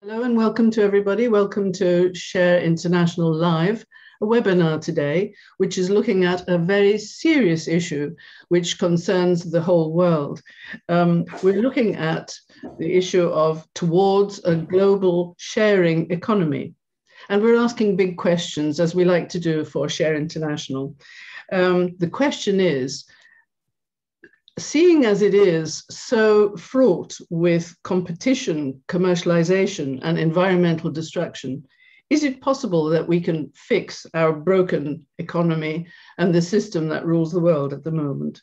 Hello and welcome to everybody. Welcome to Share International Live, a webinar today, which is looking at a very serious issue which concerns the whole world. We're looking at the issue of towards a global sharing economy. And we're asking big questions, as we like to do for Share International. The question is, seeing as it is so fraught with competition, commercialization, and environmental destruction, is it possible that we can fix our broken economy and the system that rules the world at the moment?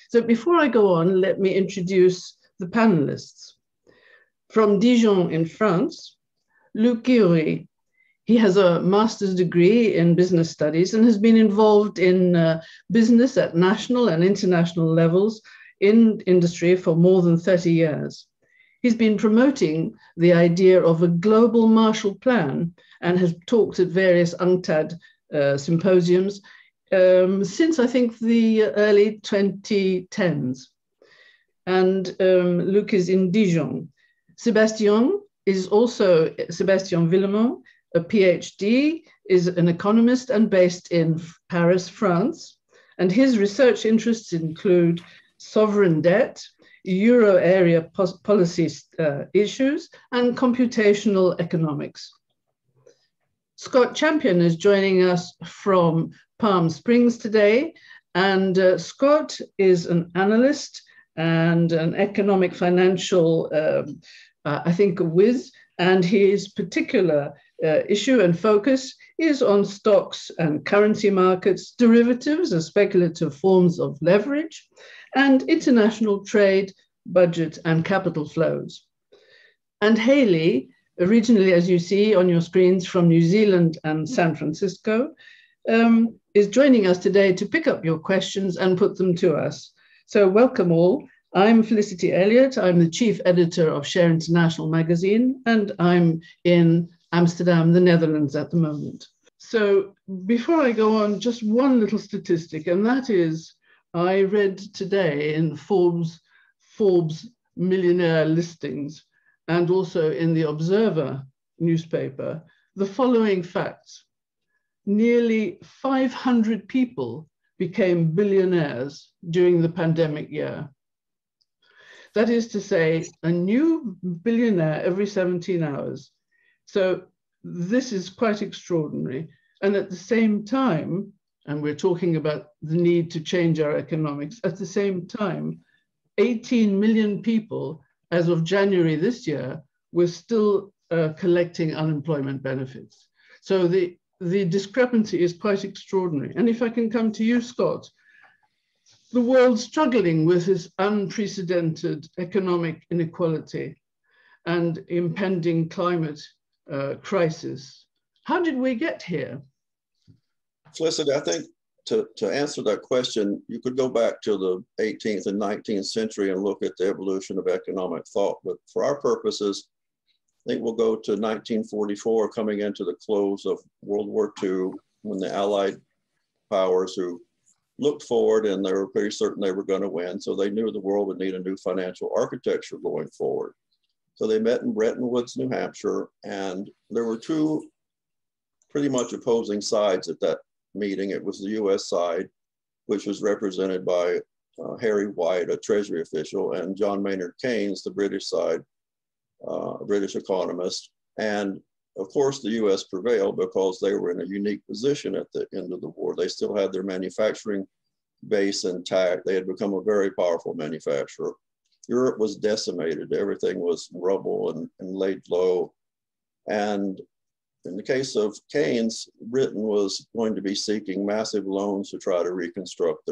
So before I go on, let me introduce the panelists. From Dijon in France, Luc Guillory. He has a master's degree in business studies and has been involved in business at national and international levels in industry for more than 30 years. He's been promoting the idea of a global Marshall Plan and has talked at various UNCTAD symposiums since, I think, the early 2010s. And Luc is in Dijon. Sébastien is also Sébastien Villemot, a PhD, is an economist and based in Paris, France. And his research interests include sovereign debt, Euro area policy issues, and computational economics. Scott Champion is joining us from Palm Springs today. And Scott is an analyst and an economic financial, I think, a whiz. And his particular issue and focus is on stocks and currency markets, derivatives as speculative forms of leverage, and international trade, budget, and capital flows. And Haley, originally, as you see on your screens, from New Zealand and San Francisco, is joining us today to pick up your questions and put them to us. So welcome all. I'm Felicity Eliot. I'm the chief editor of Share International magazine, and I'm in Amsterdam, the Netherlands at the moment. So before I go on, just one little statistic, and that is, I read today in Forbes millionaire listings and also in the Observer newspaper, the following facts. Nearly 500 people became billionaires during the pandemic year. That is to say, a new billionaire every 17 hours. So this is quite extraordinary. And at the same time, and we're talking about the need to change our economics, at the same time, 18 million people, as of January this year, were still collecting unemployment benefits. So the discrepancy is quite extraordinary. And if I can come to you, Scott, the world's struggling with this unprecedented economic inequality and impending climate crisis. How did we get here? Felicity, I think to answer that question, you could go back to the 18th and 19th century and look at the evolution of economic thought. But for our purposes, I think we'll go to 1944, coming into the close of World War II, when the Allied powers who looked forward and they were pretty certain they were going to win. So they knew the world would need a new financial architecture going forward. So they met in Bretton Woods, New Hampshire, and there were two pretty much opposing sides at that meeting. It was the US side, which was represented by Harry White, a Treasury official, and John Maynard Keynes, the British side, a British economist. And of course, the US prevailed because they were in a unique position at the end of the war. They still had their manufacturing base intact. They had become a very powerful manufacturer. Europe was decimated. Everything was rubble and laid low. And in the case of Keynes, Britain was going to be seeking massive loans to try to reconstruct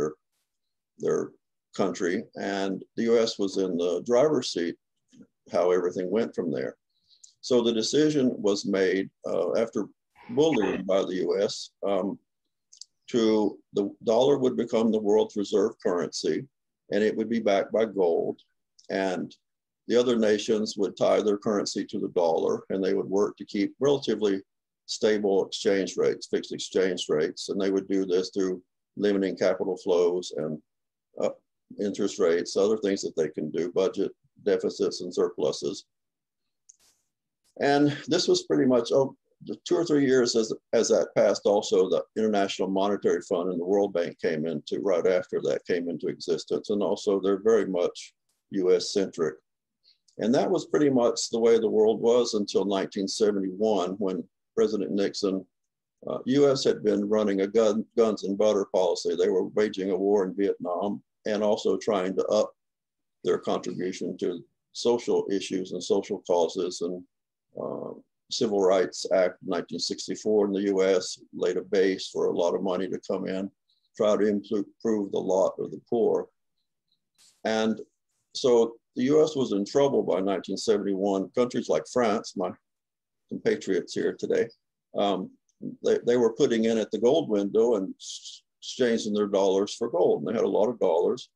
their country. And the US was in the driver's seat, how everything went from there. So the decision was made after bullying by the US to the dollar would become the world's reserve currency, and it would be backed by gold. And the other nations would tie their currency to the dollar, and they would work to keep relatively stable exchange rates, fixed exchange rates. And they would do this through limiting capital flows and interest rates, other things that they can do, budget deficits and surpluses. And this was pretty much, the 2 or 3 years as that passed, also the International Monetary Fund and the World Bank came into, right after that came into existence. And also they're very much US centric. And that was pretty much the way the world was until 1971, when President Nixon, US had been running a guns and butter policy. They were waging a war in Vietnam and also trying to up their contribution to social issues and social causes. And Civil Rights Act of 1964 in the US laid a base for a lot of money to come in, try to improve the lot of the poor. And so the US was in trouble by 1971. Countries like France, my compatriots here today, they were putting in at the gold window and exchanging their dollars for gold. And they had a lot of dollars.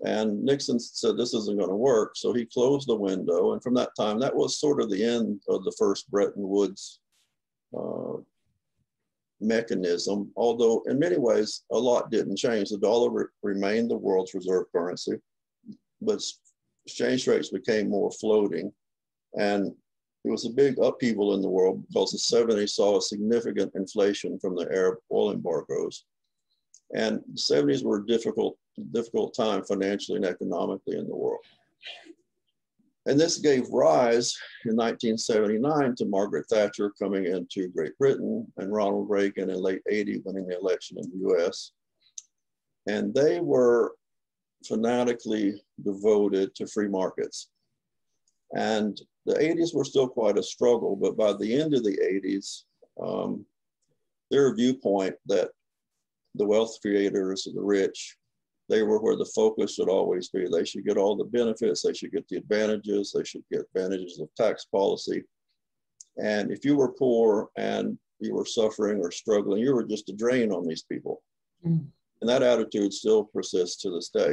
And Nixon said, this isn't going to work. So he closed the window. And from that time, that was sort of the end of the first Bretton Woods mechanism. Although in many ways, a lot didn't change. The dollar remained the world's reserve currency, but exchange rates became more floating. And it was a big upheaval in the world because the 70s saw a significant inflation from the Arab oil embargoes. And the 70s were a difficult time financially and economically in the world. And this gave rise in 1979 to Margaret Thatcher coming into Great Britain and Ronald Reagan in late 80 winning the election in the US. And they were fanatically devoted to free markets. And the 80s were still quite a struggle, but by the end of the 80s, their viewpoint that the wealth creators, the rich, they were where the focus should always be. They should get all the benefits, they should get the advantages, they should get advantages of tax policy. And if you were poor and you were suffering or struggling, you were just a drain on these people. Mm. And that attitude still persists to this day.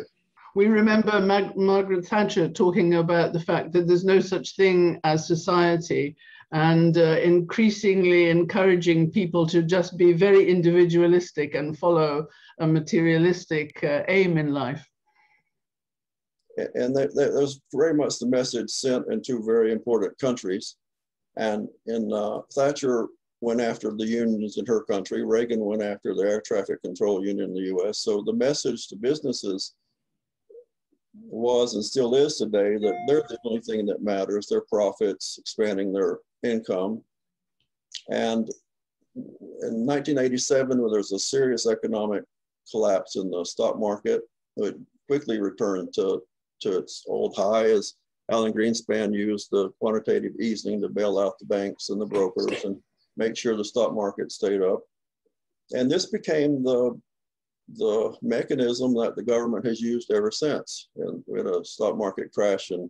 We remember Margaret Thatcher talking about the fact that there's no such thing as society, and increasingly encouraging people to just be very individualistic and follow a materialistic aim in life. And that was very much the message sent in two very important countries. And Thatcher went after the unions in her country. Reagan went after the air traffic control union in the US. So the message to businesses was and still is today that they're the only thing that matters, their profits, expanding their income. And in 1987, when there was a serious economic collapse in the stock market, it quickly returned to its old high as Alan Greenspan used the quantitative easing to bail out the banks and the brokers and make sure the stock market stayed up. And this became the mechanism that the government has used ever since. And we had a stock market crash in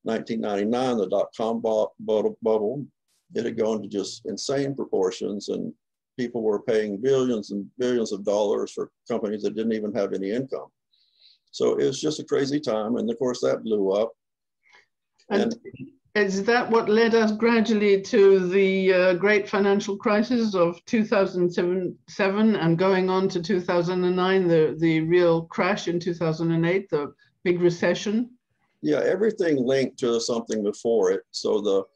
1999, the dot-com bubble. It had gone to just insane proportions, and people were paying billions and billions of dollars for companies that didn't even have any income. So it was just a crazy time, and of course that blew up. And is that what led us gradually to the great financial crisis of 2007 and going on to 2009, the real crash in 2008, the big recession? Yeah, everything linked to something before it. So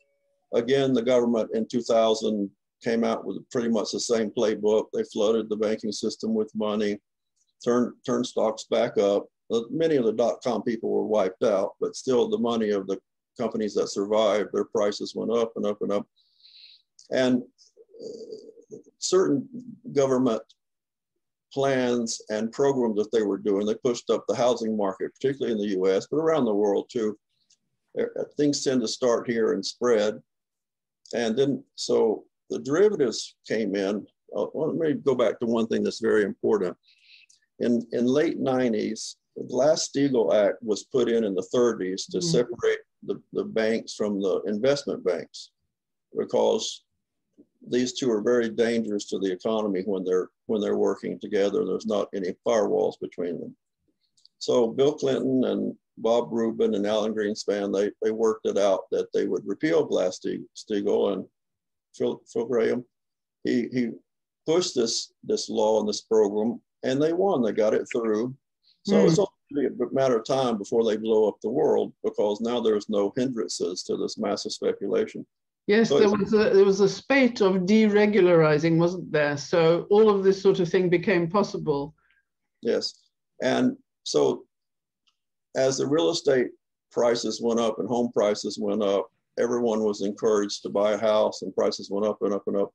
again, the government in 2000 came out with pretty much the same playbook. They flooded the banking system with money, turned stocks back up. Many of the dot-com people were wiped out, but still the money of the companies that survived, their prices went up and up and up. And certain government plans and programs that they were doing, they pushed up the housing market, particularly in the US, but around the world too. Things tend to start here and spread. And then, so the derivatives came in. Let me go back to one thing that's very important. In late 90s, the Glass-Steagall Act was put in the 30s to separate the banks from the investment banks, because these two are very dangerous to the economy when they're working together. There's not any firewalls between them. So Bill Clinton and Bob Rubin and Alan Greenspan, they worked it out that they would repeal Glass-Steagall, and Phil Graham, he pushed this law and this program, and they won. They got it through. So it's only a matter of time before they blow up the world, because now there's no hindrances to this massive speculation. Yes, So there was a spate of deregularizing, wasn't there? So all of this sort of thing became possible. yes. And so as the real estate prices went up and home prices went up, everyone was encouraged to buy a house, and prices went up and up and up.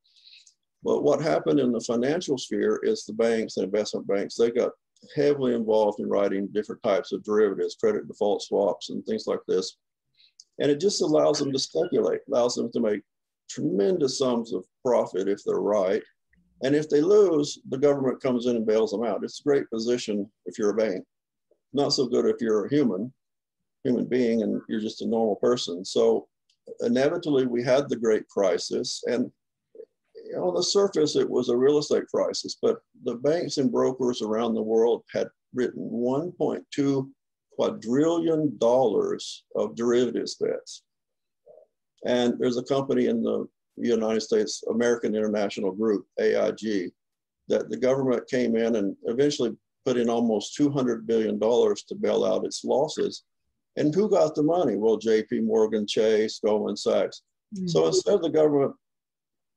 But what happened in the financial sphere is the banks and investment banks, they got heavily involved in writing different types of derivatives, credit default swaps and things like this. And it just allows them to speculate, allows them to make tremendous sums of profit if they're right. And if they lose, the government comes in and bails them out. It's a great position if you're a bank. Not so good if you're a human being and you're just a normal person. So inevitably we had the great crisis, and on the surface it was a real estate crisis, but the banks and brokers around the world had written $1.2 quadrillion of derivatives bets. And there's a company in the United States, American International Group, AIG, that the government came in and eventually put in almost $200 billion to bail out its losses. And who got the money? Well, JP Morgan Chase, Goldman Sachs. Mm-hmm. So instead of the government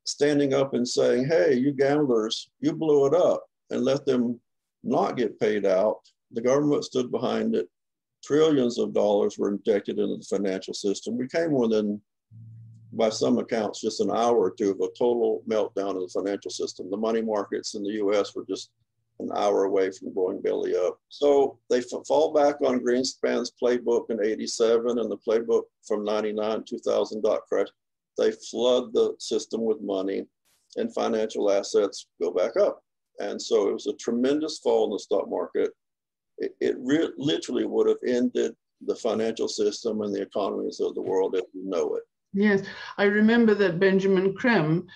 standing up and saying, hey, you gamblers, you blew it up, and let them not get paid out, the government stood behind it. Trillions of dollars were injected into the financial system. We came within, by some accounts, just an hour or two of a total meltdown of the financial system. The money markets in the US were just an hour away from going belly up. So they fall back on Greenspan's playbook in '87 and the playbook from '99, 2000 dot crash. They flood the system with money and financial assets go back up. And so it was a tremendous fall in the stock market. It literally would have ended the financial system and the economies of the world as we know it. Yes, I remember that Benjamin Creme,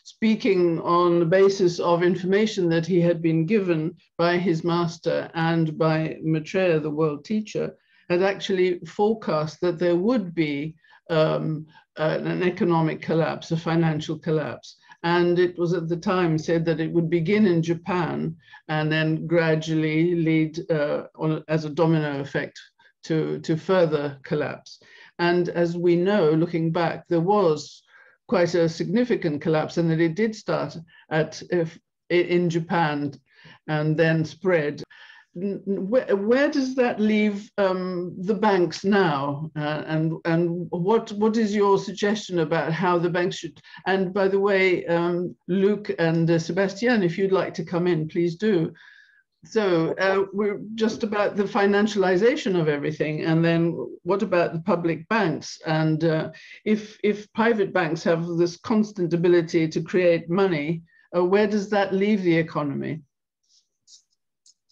speaking on the basis of information that he had been given by his master and by Maitreya the World Teacher, had actually forecast that there would be an economic collapse, a financial collapse. And it was at the time said that it would begin in Japan and then gradually lead as a domino effect to further collapse. And as we know, looking back, there was quite a significant collapse, and that it did start in Japan and then spread. Where does that leave the banks now? And what is your suggestion about how the banks should? And by the way, Luc and Sébastien, if you'd like to come in, please do. So we're just about the financialization of everything, and then what about the public banks? And if private banks have this constant ability to create money, where does that leave the economy?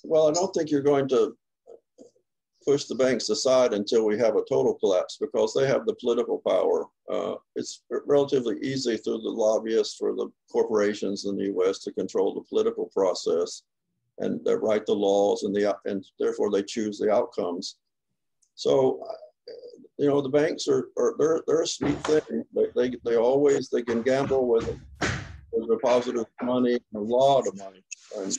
Well, I don't think you're going to push the banks aside until we have a total collapse, because they have the political power. It's relatively easy through the lobbyists for the corporations in the US to control the political process, and they write the laws, and therefore they choose the outcomes. So, you know, the banks they're a sweet thing. They can gamble with deposited money, a lot of money. And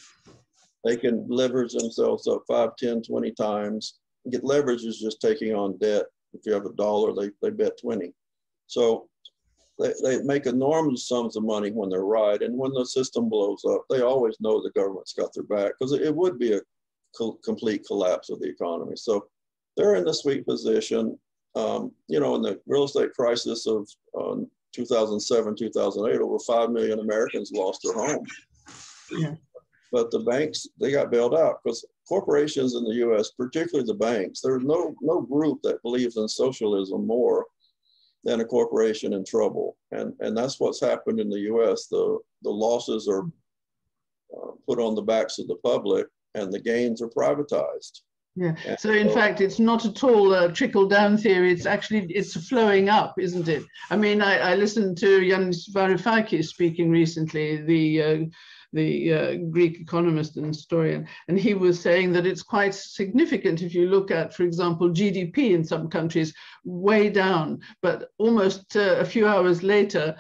they can leverage themselves up 5, 10, 20 times. Get leverage is just taking on debt. If you have $1, they bet 20. So they make enormous sums of money when they're right. And when the system blows up, they always know the government's got their back, because it would be a complete collapse of the economy. So they're in the sweet position. You know, in the real estate crisis of 2007, 2008, over 5 million Americans lost their homes. Yeah. But the banks, they got bailed out, because corporations in the US, particularly the banks, there's no group that believes in socialism more than a corporation in trouble. And that's what's happened in the US. The losses are put on the backs of the public, and the gains are privatized. Yeah. So in fact, it's not at all a trickle-down theory. It's flowing up, isn't it? I mean, I listened to Yanis Varoufakis speaking recently, the the Greek economist and historian, and he was saying that it's quite significant if you look at, for example, GDP in some countries way down, but almost a few hours later,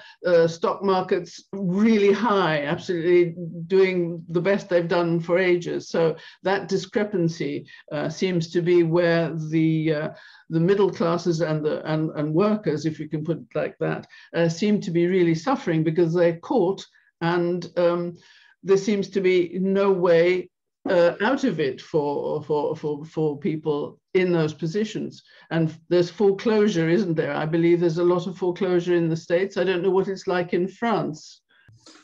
stock markets really high, absolutely doing the best they've done for ages. So that discrepancy seems to be where the middle classes and workers, if you can put it like that, seem to be really suffering because they're caught, and there seems to be no way out of it for people in those positions. And there's foreclosure, isn't there? I believe there's a lot of foreclosure in the States. I don't know what it's like in France.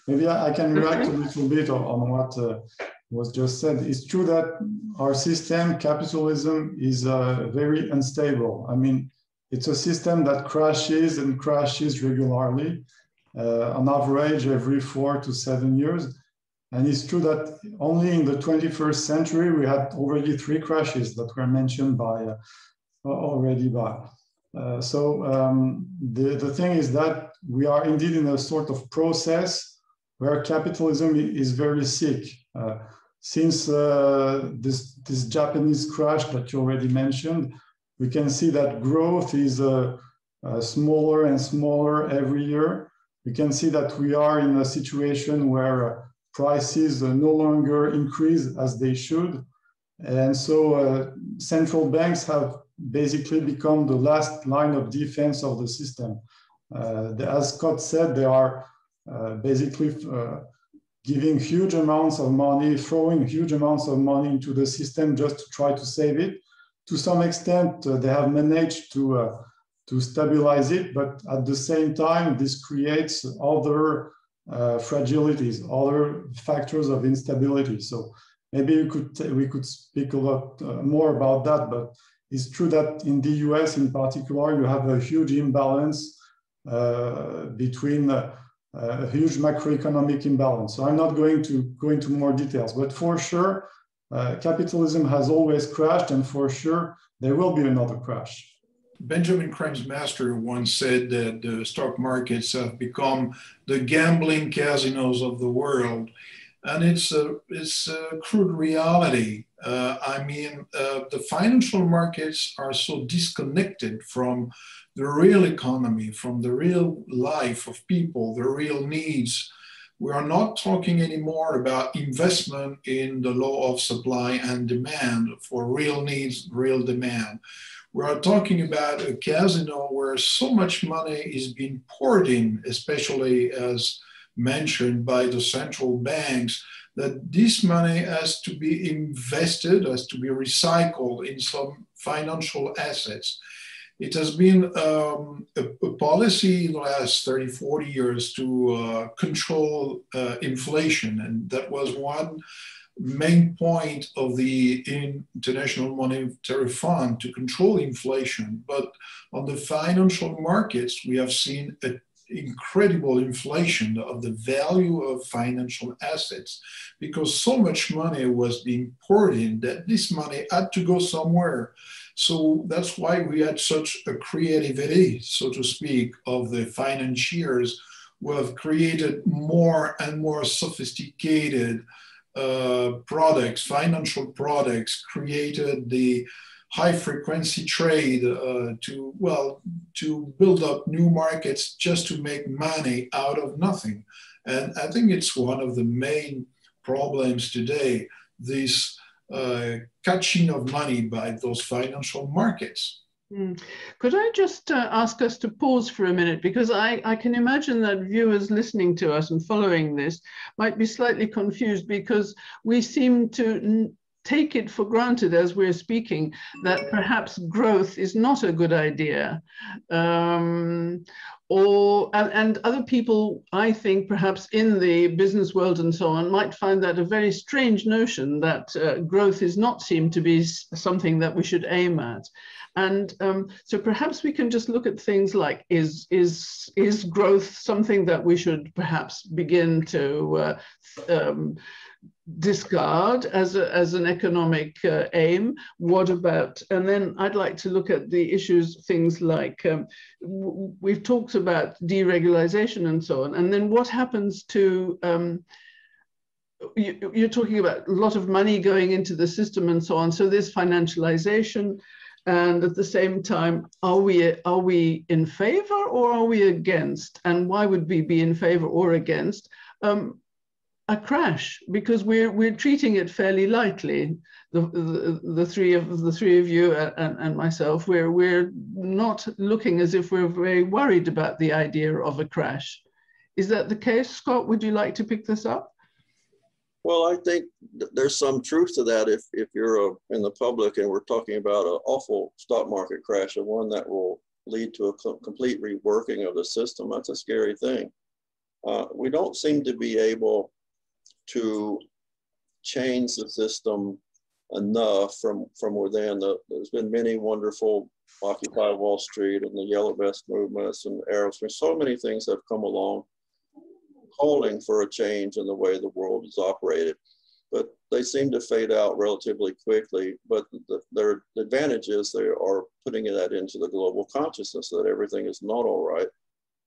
Maybe I can react a little bit on what was just said. It's true that our system, capitalism, is very unstable. I mean, it's a system that crashes and crashes regularly, on average every 4 to 7 years. And it's true that only in the 21st century, we had already 3 crashes that were mentioned by already by. The thing is that we are indeed in a sort of process where capitalism is very sick. Since this Japanese crash that you already mentioned, we can see that growth is smaller and smaller every year. We can see that we are in a situation where prices no longer increase as they should. And so central banks have basically become the last line of defense of the system. As Scott said, they are basically giving huge amounts of money, throwing huge amounts of money into the system just to try to save it. To some extent, they have managed to stabilize it, but at the same time, this creates other fragilities, other factors of instability. So maybe we could speak a lot more about that, but it's true that in the US in particular, you have a huge imbalance between a huge macroeconomic imbalance. So I'm not going to go into more details, but for sure, capitalism has always crashed, and for sure, there will be another crash. Benjamin Creme's master once said that the stock markets have become the gambling casinos of the world. And it's a crude reality. The financial markets are so disconnected from the real economy, from the real life of people, the real needs. We are not talking anymore about investment in the law of supply and demand for real needs, real demand. We are talking about a casino where so much money is being poured in, especially as mentioned by the central banks, that this money has to be invested, has to be recycled in some financial assets. It has been a policy in the last 30, 40 years to control inflation. And that was one main point of the International Monetary Fund, to control inflation. But on the financial markets, we have seen an incredible inflation of the value of financial assets, because so much money was being poured in that this money had to go somewhere. So that's why we had such a creativity, so to speak, of the financiers who have created more and more sophisticated products, financial products, created the high frequency trade to build up new markets just to make money out of nothing. And I think it's one of the main problems today, this catching of money by those financial markets. Could I just ask us to pause for a minute, because I can imagine that viewers listening to us and following this might be slightly confused, because we seem to take it for granted as we're speaking that perhaps growth is not a good idea. And other people, I think, perhaps in the business world and so on, might find that a very strange notion that growth is not seen to be something that we should aim at. And so perhaps we can just look at things like, is growth something that we should perhaps begin to discard as an economic aim? What about, and then I'd like to look at the issues, things like, we've talked about deregulation and so on, and then what happens to you're talking about a lot of money going into the system and so on. So there's financialization. And at the same time, are we in favor or are we against? And why would we be in favor or against a crash? Because we're treating it fairly lightly. The three of you and myself, we're not looking as if we're very worried about the idea of a crash. Is that the case, Scott? Would you like to pick this up? Well, I think there's some truth to that. If you're in the public and we're talking about an awful stock market crash, and one that will lead to a complete reworking of the system, that's a scary thing. We don't seem to be able to change the system enough from within. There's been many wonderful Occupy Wall Street and the Yellow Vest movements and Aerosmith. So many things have come along calling for a change in the way the world is operated, but they seem to fade out relatively quickly. But their advantage is they are putting that into the global consciousness that everything is not all right.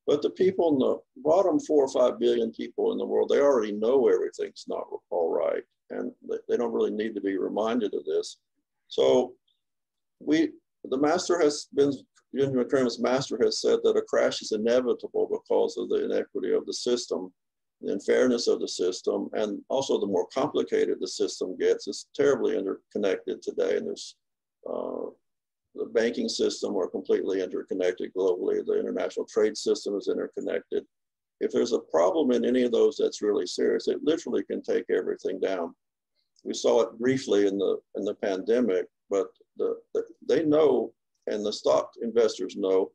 But the people in the bottom 4 or 5 billion people in the world, they already know everything's not all right, and they don't really need to be reminded of this. So the master has been, Benjamin Creme's master has said that a crash is inevitable because of the inequity of the system, the unfairness of the system, and also the more complicated the system gets. It's terribly interconnected today, and there's the banking system are completely interconnected globally. The international trade system is interconnected. If there's a problem in any of those that's really serious, it literally can take everything down. We saw it briefly in the pandemic, but they know, and the stock investors know,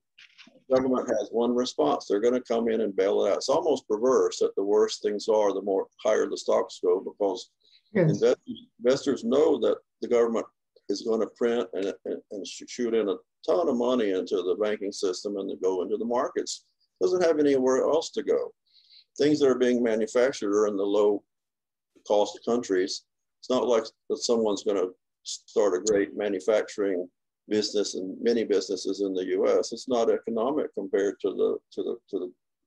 government has one response. They're going to come in and bail it out. It's almost perverse that the worse things are, the more higher the stocks go, because yes, investors know that the government is going to print and shoot in a ton of money into the banking system and to go into the markets. Doesn't have anywhere else to go. Things that are being manufactured are in the low cost countries. It's not like that someone's going to start a great manufacturing business and many businesses in the U.S. It's not economic compared to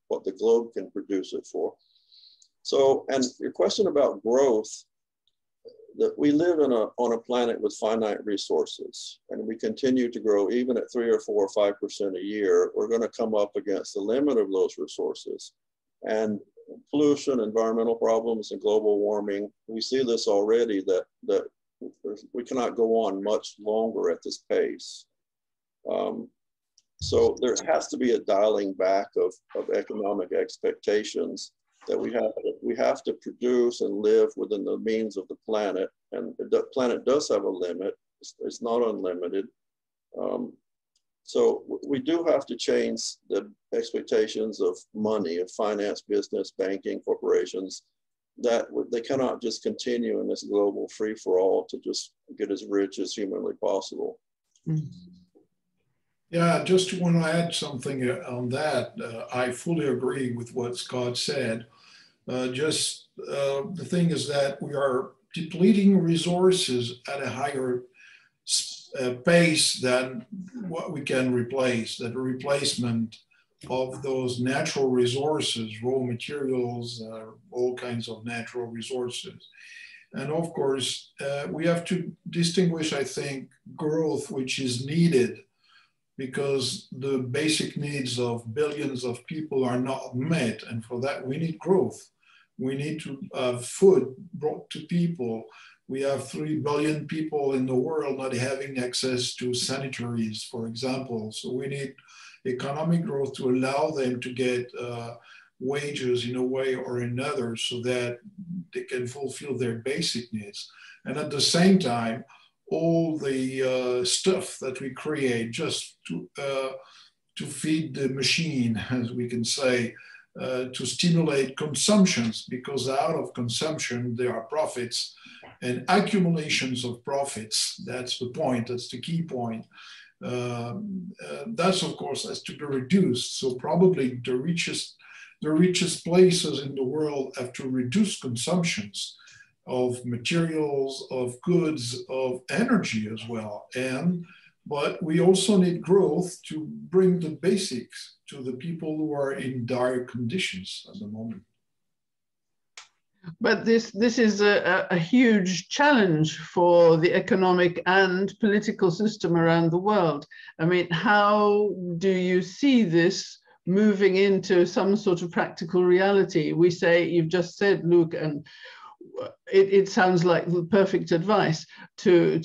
what the globe can produce it for. So, and your question about growth, that we live on a planet with finite resources, and we continue to grow even at 3 or 4 or 5% a year. We're going to come up against the limit of those resources, and pollution, environmental problems, and global warming. We see this already that we cannot go on much longer at this pace. So there has to be a dialing back of economic expectations, that we have to produce and live within the means of the planet, and the planet does have a limit. It's not unlimited. So we do have to change the expectations of money, of finance, business, banking, corporations, that they cannot just continue in this global free-for-all to just get as rich as humanly possible. Yeah, just want to add something on that. I fully agree with what Scott said. The thing is that we are depleting resources at a higher pace than what we can replace. That replacement of those natural resources, raw materials, all kinds of natural resources. And of course, we have to distinguish, I think, growth, which is needed because the basic needs of billions of people are not met. And for that, we need growth. We need to have food brought to people. We have 3 billion people in the world not having access to sanitaries, for example. So we need economic growth to allow them to get wages in a way or another so that they can fulfill their basic needs. And at the same time, all the stuff that we create just to feed the machine, as we can say, to stimulate consumptions, because out of consumption, there are profits and accumulations of profits. That's the point, that's the key point. That's of course has to be reduced. So probably the richest places in the world have to reduce consumptions of materials, of goods, of energy as well. But we also need growth to bring the basics to the people who are in dire conditions at the moment. But this is a huge challenge for the economic and political system around the world. I mean, how do you see this moving into some sort of practical reality? We say, you've just said, Luke, and it sounds like the perfect advice to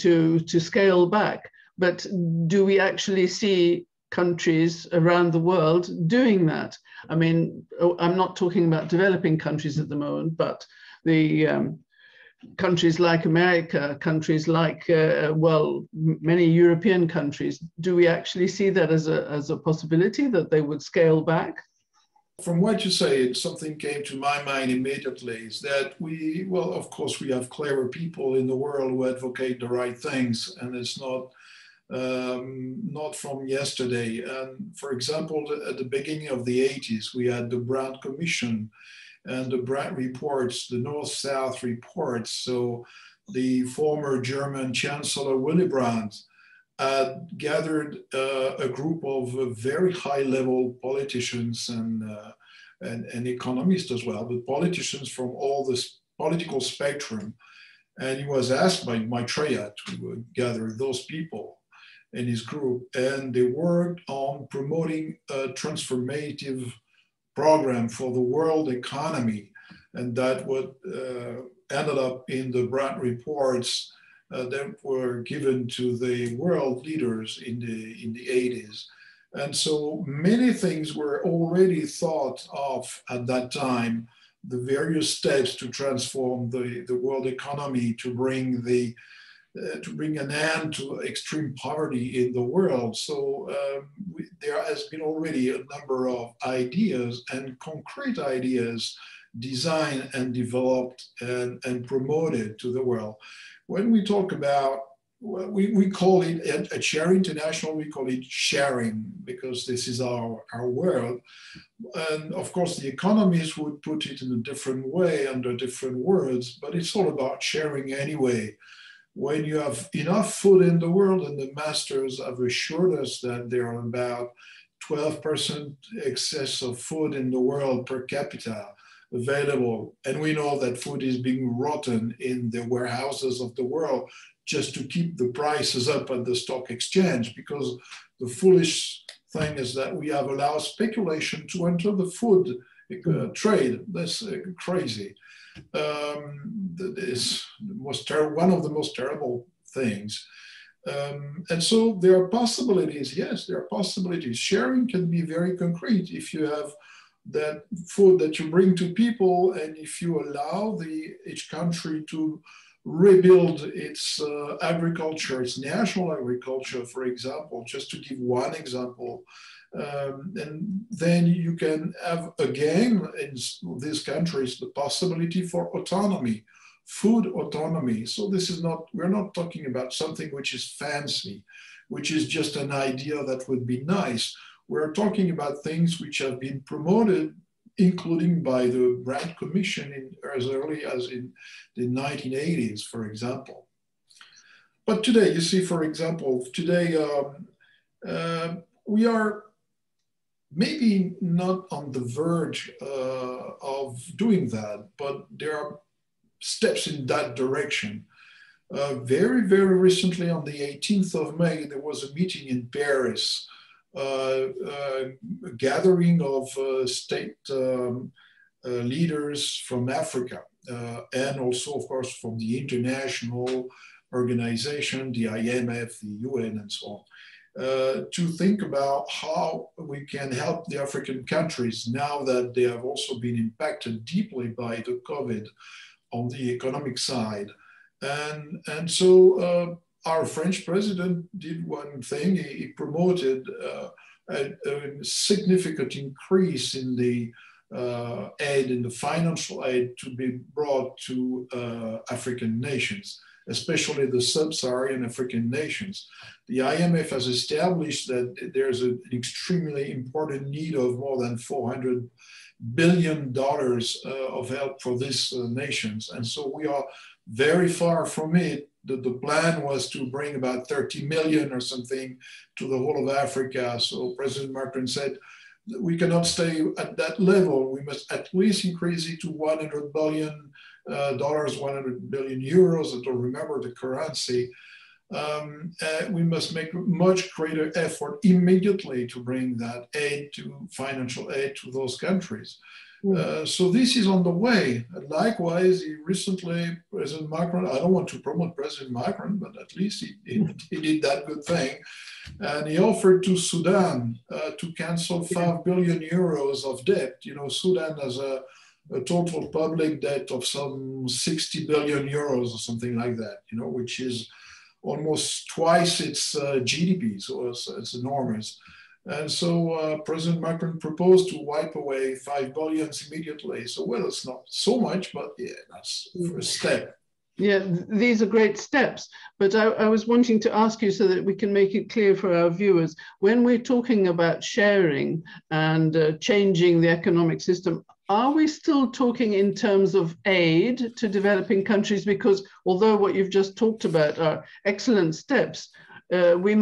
scale back. But do we actually see countries around the world doing that? I mean, I'm not talking about developing countries at the moment, but the countries like America, countries like, well, many European countries. Do we actually see that as a possibility that they would scale back? From what you say, something came to my mind immediately, is that well, of course, we have clever people in the world who advocate the right things, and it's not from yesterday. And for example, at the beginning of the 80s, we had the Brandt Commission and the Brandt reports, the North-South reports. So the former German Chancellor Willy Brandt gathered a group of very high-level politicians and economists as well, but politicians from all this political spectrum. And he was asked by Maitreya to gather those people in his group, and they worked on promoting a transformative program for the world economy, and that what ended up in the Brandt reports that were given to the world leaders in the 80s. And so many things were already thought of at that time, the various steps to transform the world economy, to bring an end to extreme poverty in the world. So there has been already a number of ideas and concrete ideas designed and developed and promoted to the world. When we talk about, we call it at Share International, we call it sharing, because this is our world. And of course, the economists would put it in a different way under different words, but it's all about sharing anyway. When you have enough food in the world, and the masters have assured us that there are about 12% excess of food in the world per capita available. And we know that food is being rotten in the warehouses of the world just to keep the prices up at the stock exchange, because the foolish thing is that we have allowed speculation to enter the food trade. That's crazy. Is one of the most terrible things. And so there are possibilities. Yes, there are possibilities. Sharing can be very concrete if you have that food that you bring to people, and if you allow each country to rebuild its agriculture, its national agriculture, for example, just to give one example. And then you can have, again, in these countries, the possibility for autonomy, food autonomy. So this is not, we're not talking about something which is fancy, which is just an idea that would be nice. We're talking about things which have been promoted, including by the Brandt Commission as early as in the 1980s, for example. But today, you see, for example, today we are maybe not on the verge of doing that, but there are steps in that direction. Very, very recently, on the 18th of May, there was a meeting in Paris, a gathering of state leaders from Africa, and also, of course, from the international organization, the IMF, the UN, and so on. To think about how we can help the African countries now that they have also been impacted deeply by the COVID on the economic side. And so our French president did one thing. He promoted a significant increase in the aid, in the financial aid to be brought to African nations, especially the sub-Saharan African nations. The IMF has established that there's an extremely important need of more than $400 billion of help for these nations. And so we are very far from it. The plan was to bring about 30 million or something to the whole of Africa. So President Macron said, we cannot stay at that level. We must at least increase it to $100 billion, 100 billion euros. I don't remember the currency. We must make much greater effort immediately to bring that financial aid to those countries. So this is on the way. Likewise, recently, President Macron, I don't want to promote President Macron, but at least he did that good thing. And he offered to Sudan to cancel 5 billion euros of debt. You know, Sudan has a total public debt of some 60 billion euros or something like that, you know, which is almost twice its GDP, so it's enormous. And so President Macron proposed to wipe away 5 billion immediately. So, well, it's not so much, but yeah, that's the first step. Yeah, these are great steps. But I was wanting to ask you so that we can make it clear for our viewers, when we're talking about sharing and changing the economic system, are we still talking in terms of aid to developing countries? Because although what you've just talked about are excellent steps, it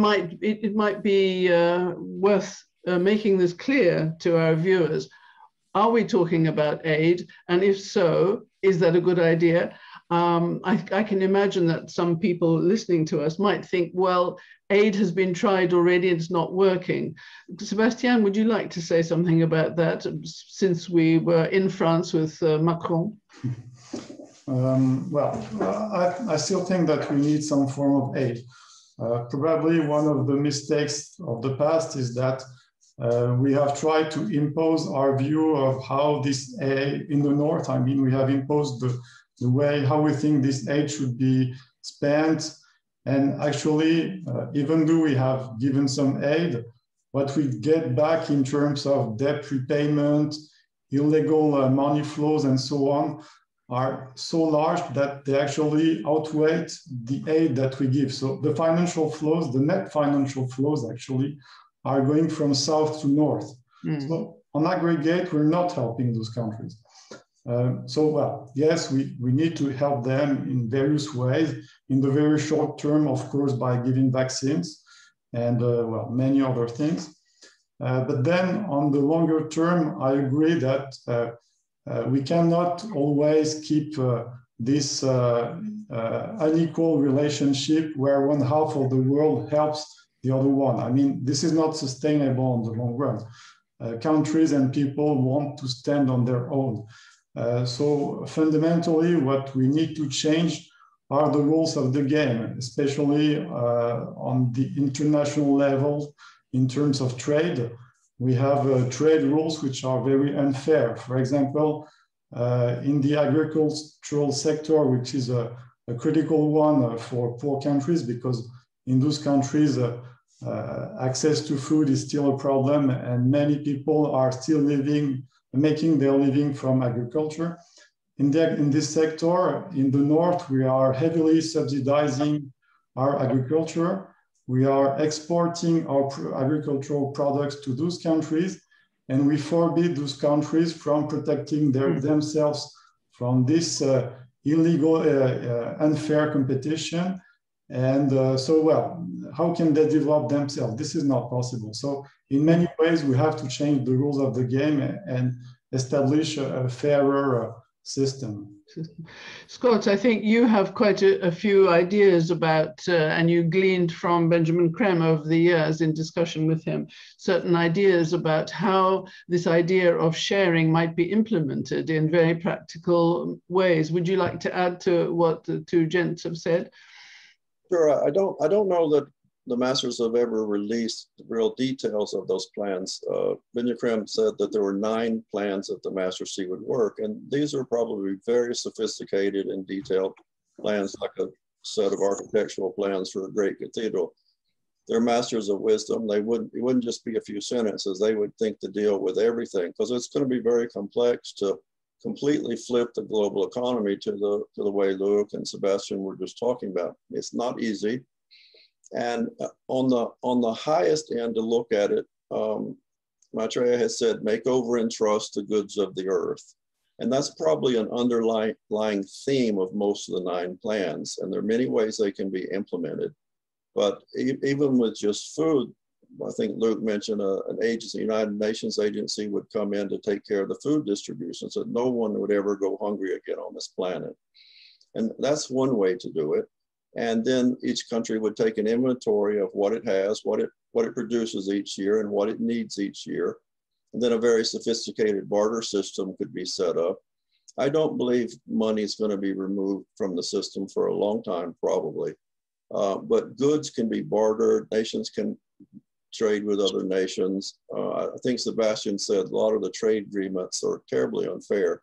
might be worth making this clear to our viewers. Are we talking about aid? And if so, is that a good idea? I can imagine that some people listening to us might think, well, aid has been tried already, it's not working. Sébastien, would you like to say something about that, since we were in France with Macron? I still think that we need some form of aid. Probably one of the mistakes of the past is that we have tried to impose our view of how this aid in the North, I mean, we have imposed the way how we think this aid should be spent. And actually, even though we have given some aid, what we get back in terms of debt repayment, illegal money flows, and so on, are so large that they actually outweigh the aid that we give. So the financial flows, the net financial flows actually, are going from south to north. So on aggregate, we're not helping those countries. Yes, we need to help them in various ways. In the very short term, of course, by giving vaccines and many other things. But then on the longer term, I agree that we cannot always keep this unequal relationship where one half of the world helps the other one. I mean, this is not sustainable in the long run. Countries and people want to stand on their own. So fundamentally, what we need to change are the rules of the game, especially on the international level in terms of trade. We have trade rules which are very unfair. For example, in the agricultural sector, which is a critical one for poor countries, because in those countries, access to food is still a problem, and many people are still making their living from agriculture. In this sector, in the North, we are heavily subsidizing our agriculture. We are exporting our agricultural products to those countries, and we forbid those countries from protecting themselves from this illegal, unfair competition. And how can they develop themselves? This is not possible. So in many ways, we have to change the rules of the game and establish a fairer system. Scott, I think you have quite a few ideas about, and you gleaned from Benjamin Creme over the years in discussion with him, certain ideas about how this idea of sharing might be implemented in very practical ways. Would you like to add to what the two gents have said? Sure. I don't know that the masters have ever released the real details of those plans. Benjamin Creme said that there were 9 plans that the masters see would work, and these are probably very sophisticated and detailed plans, like a set of architectural plans for a great cathedral. They're masters of wisdom. It wouldn't just be a few sentences. They would think to deal with everything, because it's going to be very complex to completely flip the global economy to the way Luc and Sébastien were just talking about. It's not easy. And on the highest end to look at it, Maitreya has said, make over and trust the goods of the earth. And that's probably an underlying theme of most of the 9 plans. And there are many ways they can be implemented. But even with just food, I think Luke mentioned an agency, United Nations agency would come in to take care of the food distribution so that no one would ever go hungry again on this planet. And that's one way to do it. And then each country would take an inventory of what it has, what it produces each year and what it needs each year. And then a very sophisticated barter system could be set up. I don't believe money is going to be removed from the system for a long time, probably. But goods can be bartered, nations can trade with other nations. I think Sébastien said a lot of the trade agreements are terribly unfair.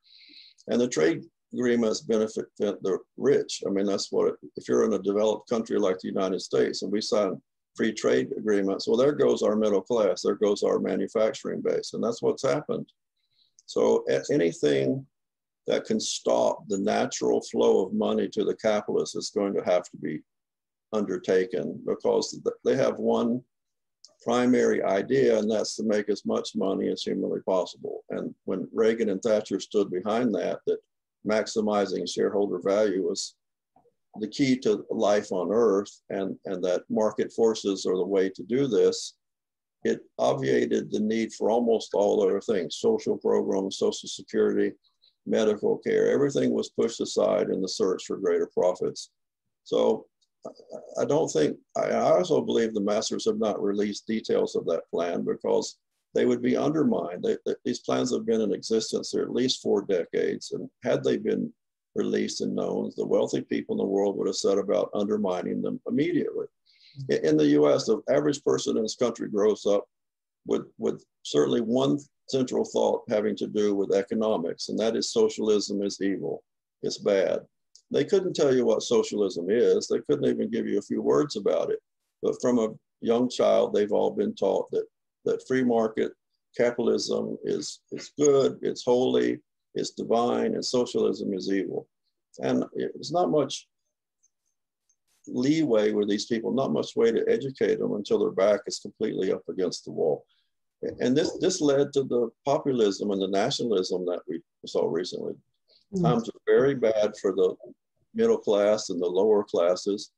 And the trade agreements benefit the rich. I mean, that's what, if you're in a developed country like the United States and we sign free trade agreements, well, there goes our middle class, there goes our manufacturing base, and that's what's happened. So anything that can stop the natural flow of money to the capitalists is going to have to be undertaken, because they have one primary idea, and that's to make as much money as humanly possible. And when Reagan and Thatcher stood behind that maximizing shareholder value was the key to life on Earth, and that market forces are the way to do this, it obviated the need for almost all other things, social programs, Social Security, medical care, everything was pushed aside in the search for greater profits. So I don't think, I also believe the masters have not released details of that plan because they would be undermined. These plans have been in existence for at least 4 decades. And had they been released and known, the wealthy people in the world would have set about undermining them immediately. In the US, the average person in this country grows up with certainly one central thought having to do with economics, and that is socialism is evil, it's bad. They couldn't tell you what socialism is. They couldn't even give you a few words about it. But from a young child, they've all been taught that free market capitalism is good, it's holy, it's divine, and socialism is evil. And there's not much leeway with these people, not much way to educate them until their back is completely up against the wall. And this led to the populism and the nationalism that we saw recently. Times are very bad for the middle class and the lower classes.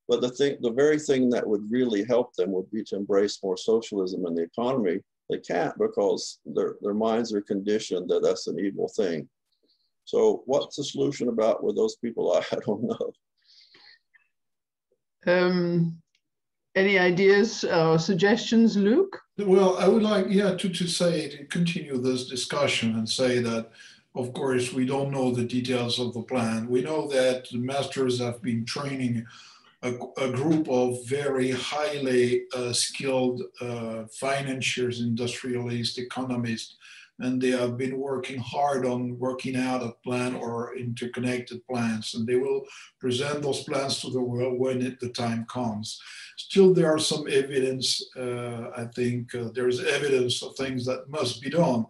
But the very thing that would really help them would be to embrace more socialism in the economy. They can't because their minds are conditioned that that's an evil thing. So what's the solution about with those people? I don't know. Any ideas or suggestions, Luke? Well, I would like, to continue this discussion and say that, of course, we don't know the details of the plan. We know that the masters have been training a group of very highly skilled financiers, industrialists, economists, and they have been working hard on working out a plan or interconnected plans, and they will present those plans to the world when the time comes. Still, there are some evidence, I think there's evidence of things that must be done.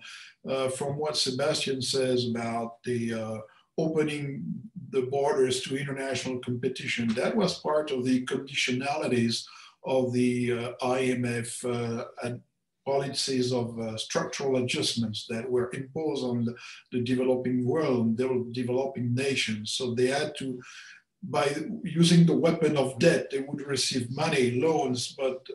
From what Sébastien says about the opening the borders to international competition, that was part of the conditionalities of the IMF and policies of structural adjustments that were imposed on the developing world, the developing nations. So they had to, by using the weapon of debt, they would receive money, loans, but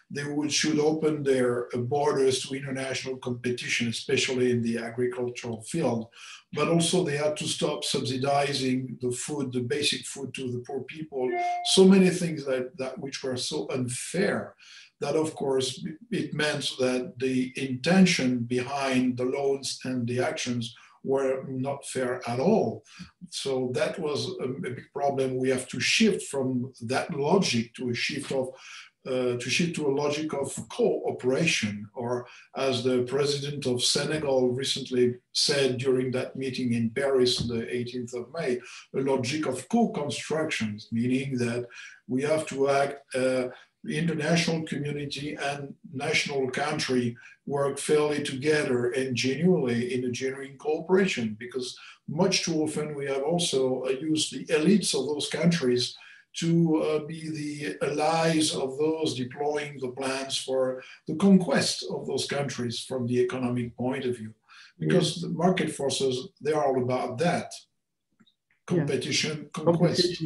they should open their borders to international competition, especially in the agricultural field. But also they had to stop subsidizing the food, the basic food to the poor people. So many things that which were so unfair that, of course, it meant that the intention behind the loans and the actions were not fair at all. So that was a big problem. We have to shift from that logic to a shift to a logic of cooperation, or as the president of Senegal recently said during that meeting in Paris on the 18th of May, a logic of co-construction, meaning that we have to act the international community and national country work fairly together and genuinely in a genuine cooperation, because much too often we have also used the elites of those countries to be the allies of those deploying the plans for the conquest of those countries from the economic point of view, because the market forces, they are all about that. competition, conquest.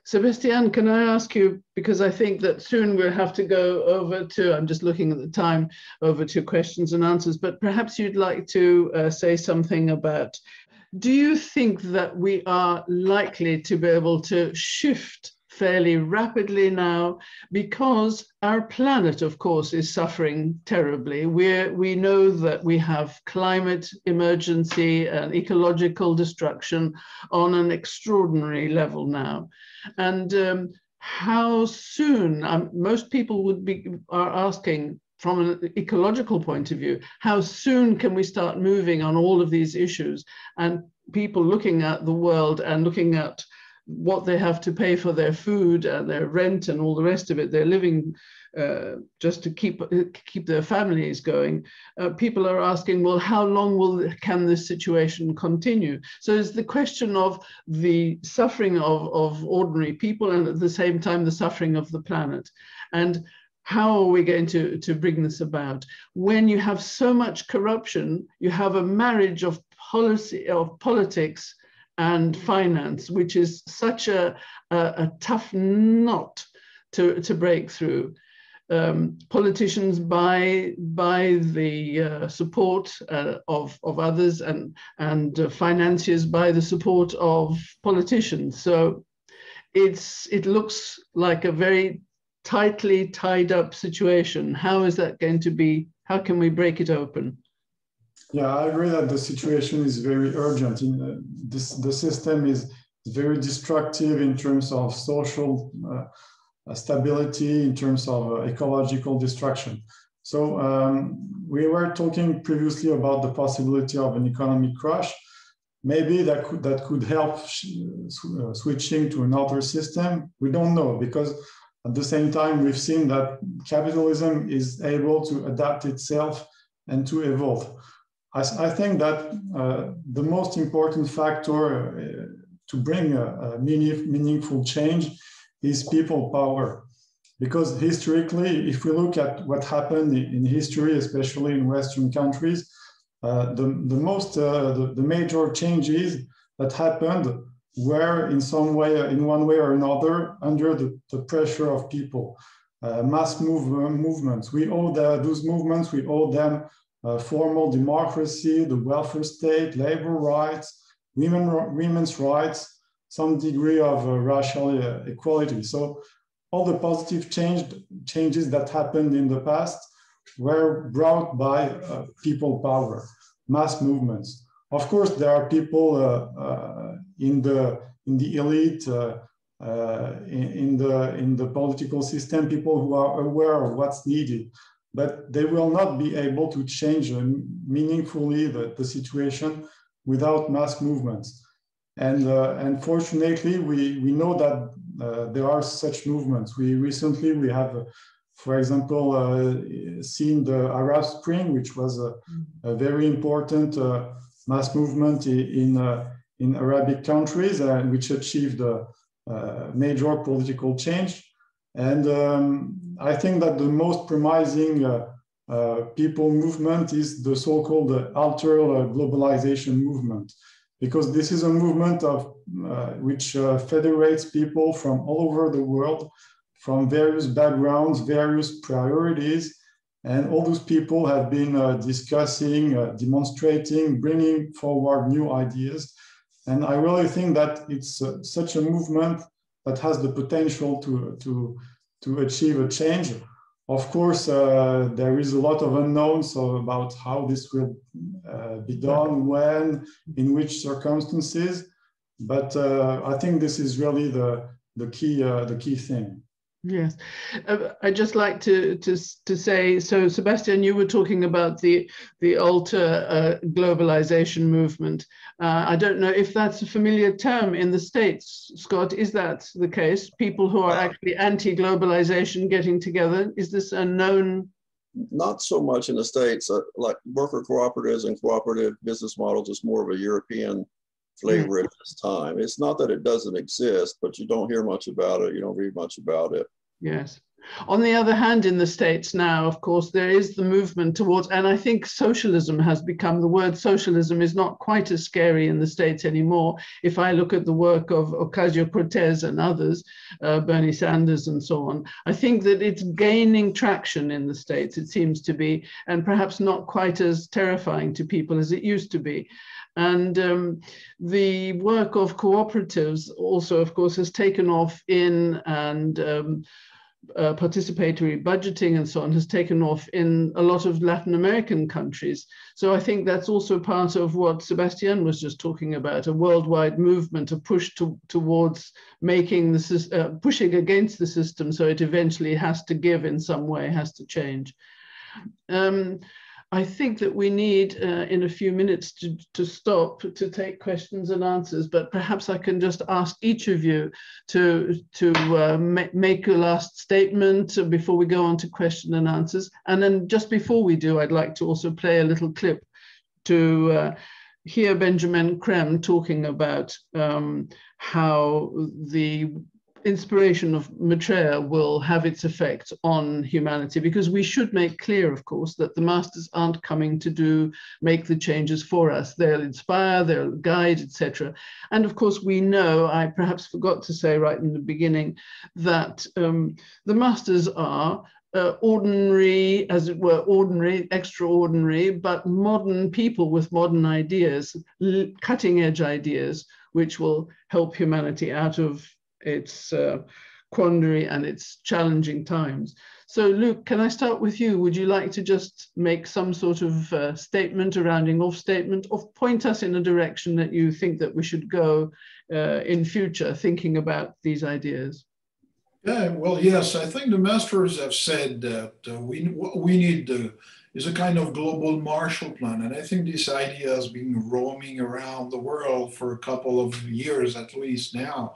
Sébastien, can I ask you, because I think that soon we'll have to go over to, I'm just looking at the time, over to questions and answers, but perhaps you'd like to say something about, do you think that we are likely to be able to shift fairly rapidly now, because our planet, of course, is suffering terribly. We know that we have climate emergency and ecological destruction on an extraordinary level now. And how soon, most people are asking from an ecological point of view, how soon can we start moving on all of these issues? And people looking at the world and looking at what they have to pay for their food and their rent and all the rest of it, they're living just to keep their families going. People are asking, well, how long can this situation continue? So it's the question of the suffering of ordinary people and at the same time the suffering of the planet. And how are we going to bring this about? When you have so much corruption, you have a marriage of politics and finance, which is such a tough knot to break through. Politicians buy the support of others, and financiers buy the support of politicians. So it looks like a very tightly tied up situation. How is that going to be? How can we break it open? Yeah, I agree that the situation is very urgent. The system is very destructive in terms of social stability, in terms of ecological destruction. So we were talking previously about the possibility of an economic crash. Maybe that could help switching to another system. We don't know, because at the same time we've seen that capitalism is able to adapt itself and to evolve. I think that the most important factor to bring a meaningful change is people power. Because historically, if we look at what happened in history, especially in Western countries, the major changes that happened were in some way, in one way or another, under the pressure of people. Mass movements. We owe those movements, we owe them formal democracy, the welfare state, labor rights, women's rights, some degree of racial equality. So all the positive changes that happened in the past were brought by people power, mass movements. Of course, there are people in the elite, in the political system, people who are aware of what's needed, but they will not be able to change meaningfully the situation without mass movements. And fortunately, we know that there are such movements. We have, for example, seen the Arab Spring, which was a very important mass movement in Arabic countries, which achieved major political change. And I think that the most promising people movement is the so-called alter globalization movement, because this is a movement which federates people from all over the world, from various backgrounds, various priorities, and all those people have been discussing, demonstrating, bringing forward new ideas. And I really think that it's such a movement that has the potential to achieve a change. Of course, there is a lot of unknowns about how this will be done, when, in which circumstances. But I think this is really the key thing. Yes, I'd just like to say, so Sébastien, you were talking about the alter globalization movement. I don't know if that's a familiar term in the States, Scott. Is that the case? People who are actually anti-globalization getting together? Is this a known? Not so much in the States. Like worker cooperatives and cooperative business models is more of a European flavor at this time. It's not that it doesn't exist, but you don't hear much about it. You don't read much about it. Yes. On the other hand, in the States now, of course, there is the movement towards, and I think socialism has become, the word socialism is not quite as scary in the States anymore. If I look at the work of Ocasio-Cortez and others, Bernie Sanders and so on, I think that it's gaining traction in the States, it seems to be, and perhaps not quite as terrifying to people as it used to be. And the work of cooperatives also, of course, has taken off in, and participatory budgeting and so on has taken off in a lot of Latin American countries. So I think that's also part of what Sébastien was just talking about, a worldwide movement, a push towards making the pushing against the system so it eventually has to give in some way, has to change. I think that we need in a few minutes to stop to take questions and answers, but perhaps I can just ask each of you to make a last statement before we go on to question and answers. And then just before we do, I'd like to also play a little clip to hear Benjamin Creme talking about how the inspiration of Maitreya will have its effect on humanity, because we should make clear, of course, that the masters aren't coming to make the changes for us. They'll inspire, they'll guide, etc. And of course, we know, I perhaps forgot to say right in the beginning, that the masters are ordinary, as it were, ordinary, extraordinary, but modern people with modern ideas, cutting edge ideas, which will help humanity out of its quandary and its challenging times. So Luc, can I start with you? Would you like to just make some sort of statement, a rounding off statement, or point us in a direction that you think that we should go in future, thinking about these ideas? Yeah, well, yes, I think the masters have said that what we need is a kind of global Marshall Plan. And I think this idea has been roaming around the world for a couple of years at least now.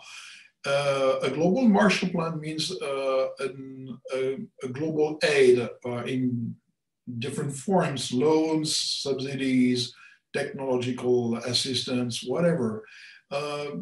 A global Marshall Plan means a global aid in different forms, loans, subsidies, technological assistance, whatever.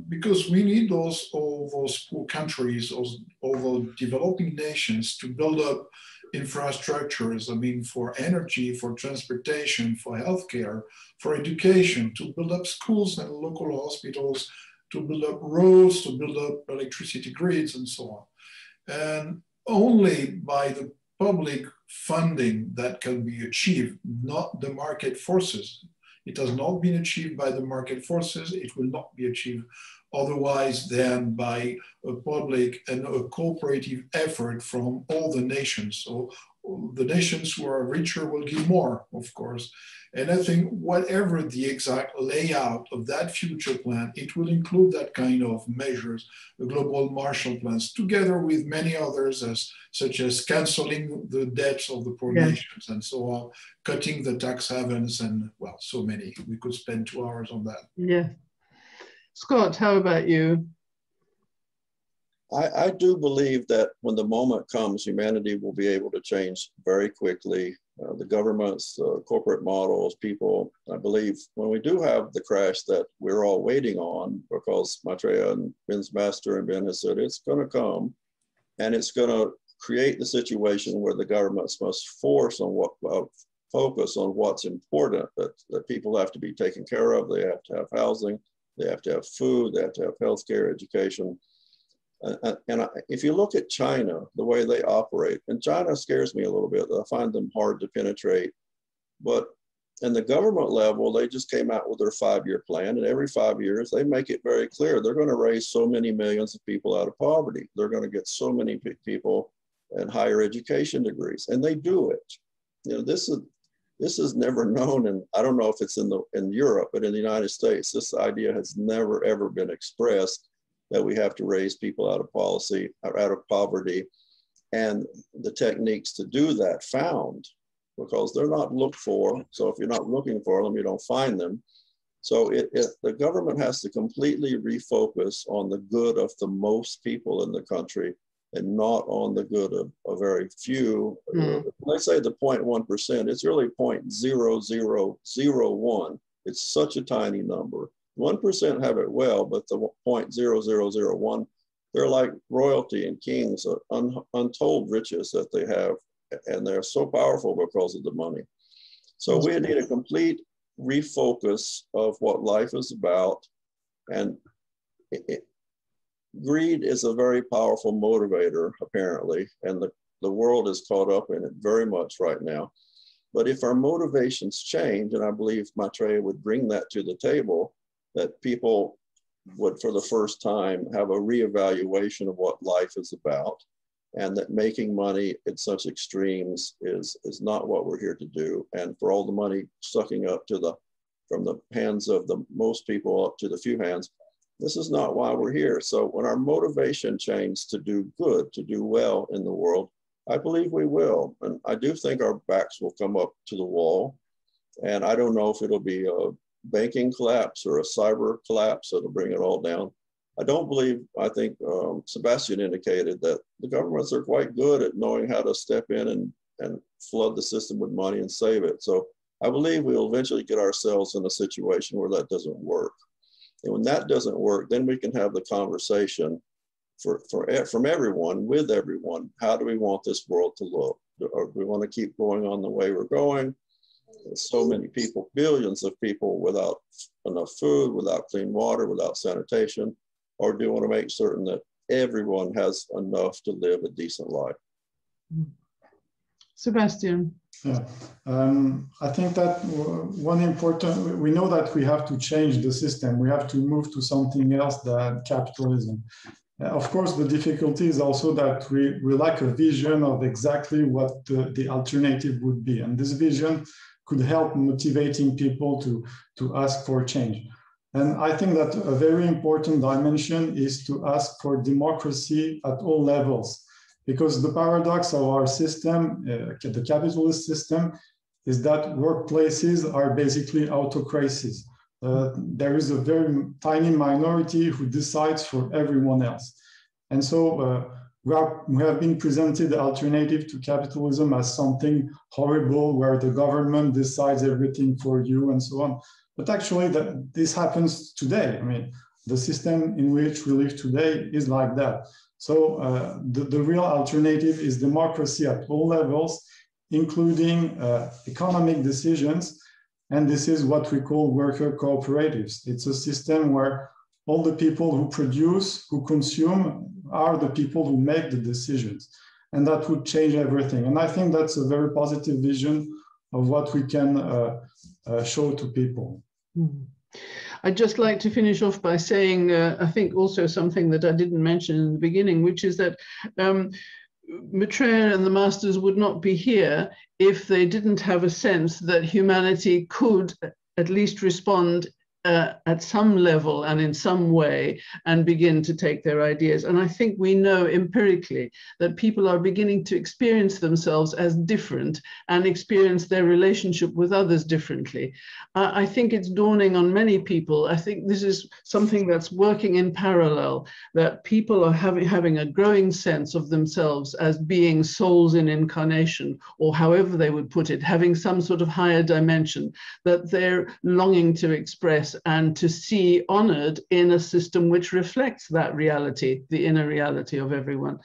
Because we need all those poor countries, all the developing nations to build up infrastructures, I mean, for energy, for transportation, for healthcare, for education, to build up schools and local hospitals, to build up roads, to build up electricity grids, and so on. And only by the public funding that can be achieved, not the market forces. It has not been achieved by the market forces. It will not be achieved otherwise than by a public and a cooperative effort from all the nations. So the nations who are richer will give more, of course. And I think whatever the exact layout of that future plan, it will include that kind of measures, the global Marshall Plans, together with many others, such as canceling the debts of the poor nations and so on, cutting the tax havens, and well, so many. We could spend 2 hours on that. Yeah. Scott, how about you? I do believe that when the moment comes, humanity will be able to change very quickly. The governments, corporate models, people, I believe when we do have the crash that we're all waiting on, because Maitreya and Ben's master and Ben has said it's going to come, and it's going to create the situation where the governments must focus on what's important, that people have to be taken care of, they have to have housing, they have to have food, they have to have healthcare, education. And if you look at China, the way they operate, and China scares me a little bit. I find them hard to penetrate. But in the government level, they just came out with their 5-year plan. And every 5 years, they make it very clear they're going to raise so many millions of people out of poverty. They're going to get so many people in higher education degrees. And they do it. You know, this is never known. And I don't know if it's in Europe, but in the United States, this idea has never, ever been expressed, that we have to raise people out of poverty, and the techniques to do that found, because they're not looked for. So if you're not looking for them, you don't find them. So the government has to completely refocus on the good of the most people in the country and not on the good of a very few. Let's say the 0.1%, it's really 0.0001. It's such a tiny number. 1% have it well, but the 0.0001% They're like royalty and kings, untold riches that they have, and they're so powerful because of the money. So we need a complete refocus of what life is about. And greed is a very powerful motivator, apparently, and the world is caught up in it very much right now. But if our motivations change, and I believe Maitreya would bring that to the table, that people would, for the first time, have a reevaluation of what life is about, and that making money at such extremes is not what we're here to do. And for all the money sucking up to from the hands of the most people up to the few hands, this is not why we're here. So when our motivation changes to do good, to do well in the world, I believe we will. And I do think our backs will come up to the wall. And I don't know if it'll be a banking collapse or a cyber collapse that'll bring it all down. I don't believe, I think Sébastien indicated that the governments are quite good at knowing how to step in and flood the system with money and save it. So I believe we'll eventually get ourselves in a situation where that doesn't work. And when that doesn't work, then we can have the conversation from everyone, with everyone. How do we want this world to look? Or do we want to keep going on the way we're going? There's so many people, billions of people without enough food, without clean water, without sanitation. Or do you want to make certain that everyone has enough to live a decent life? Sébastien. Yeah, I think that one important, we know that we have to change the system. We have to move to something else than capitalism. Of course, the difficulty is also that we lack a vision of exactly what the alternative would be. And this vision could help motivating people to ask for change. And I think that a very important dimension is to ask for democracy at all levels. Because the paradox of our system, the capitalist system, is that workplaces are basically autocracies. There is a very tiny minority who decides for everyone else. And so we have been presented the alternative to capitalism as something horrible, where the government decides everything for you and so on. But actually, this happens today. I mean, the system in which we live today is like that. So the real alternative is democracy at all levels, including economic decisions. And this is what we call worker cooperatives. It's a system where all the people who produce, who consume, are the people who make the decisions. And that would change everything. And I think that's a very positive vision of what we can show to people. Mm-hmm. I'd just like to finish off by saying, I think also something that I didn't mention in the beginning, which is that Maitreya and the masters would not be here if they didn't have a sense that humanity could at least respond at some level and in some way and begin to take their ideas. And I think we know empirically that people are beginning to experience themselves as different and experience their relationship with others differently. I think it's dawning on many people. I think this is something that's working in parallel, that people are having a growing sense of themselves as being souls in incarnation, or however they would put it, having some sort of higher dimension that they're longing to express and to see honored in a system which reflects that reality, the inner reality of everyone.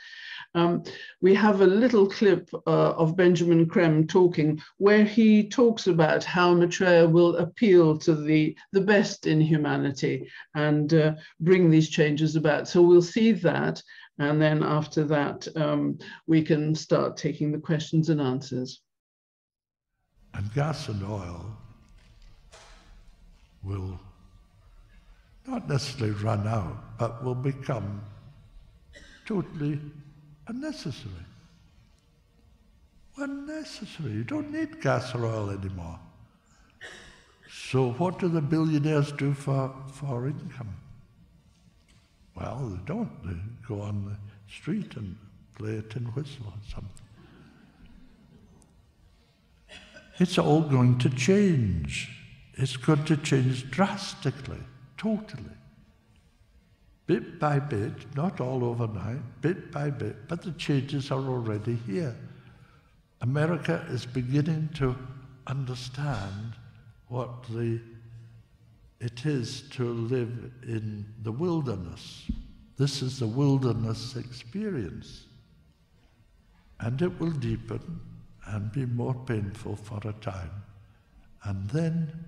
We have a little clip of Benjamin Creme talking, where he talks about how Maitreya will appeal to the best in humanity and bring these changes about. So we'll see that, and then after that, we can start taking the questions and answers. And gas and oil will not necessarily run out, but will become totally unnecessary. Unnecessary. You don't need gas or oil anymore. So what do the billionaires do for income? Well, they don't. They go on the street and play a tin whistle or something. It's all going to change. It's going to change drastically, totally. Bit by bit, not all overnight, bit by bit, but the changes are already here. America is beginning to understand what it is to live in the wilderness, This is the wilderness experience. And it will deepen and be more painful for a time. And then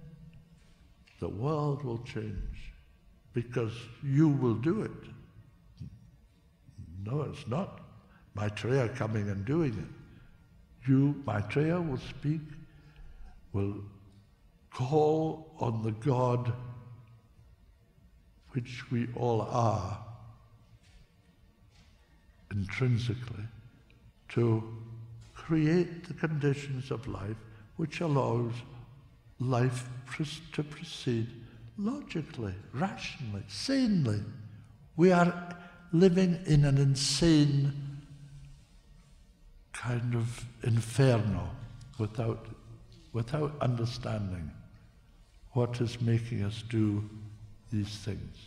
the world will change because you will do it. No, it's not Maitreya coming and doing it. You, Maitreya, will speak, will call on the God which we all are intrinsically to create the conditions of life which allows life to proceed logically, rationally, sanely. We are living in an insane kind of inferno without understanding what is making us do these things.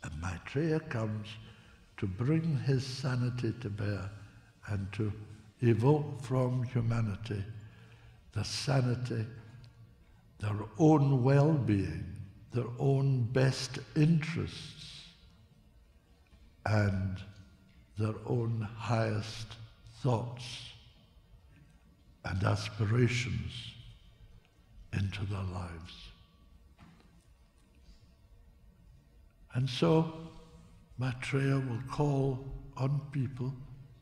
And Maitreya comes to bring his sanity to bear and to evoke from humanity the sanity, their own well-being, their own best interests, and their own highest thoughts and aspirations into their lives. And so Maitreya will call on people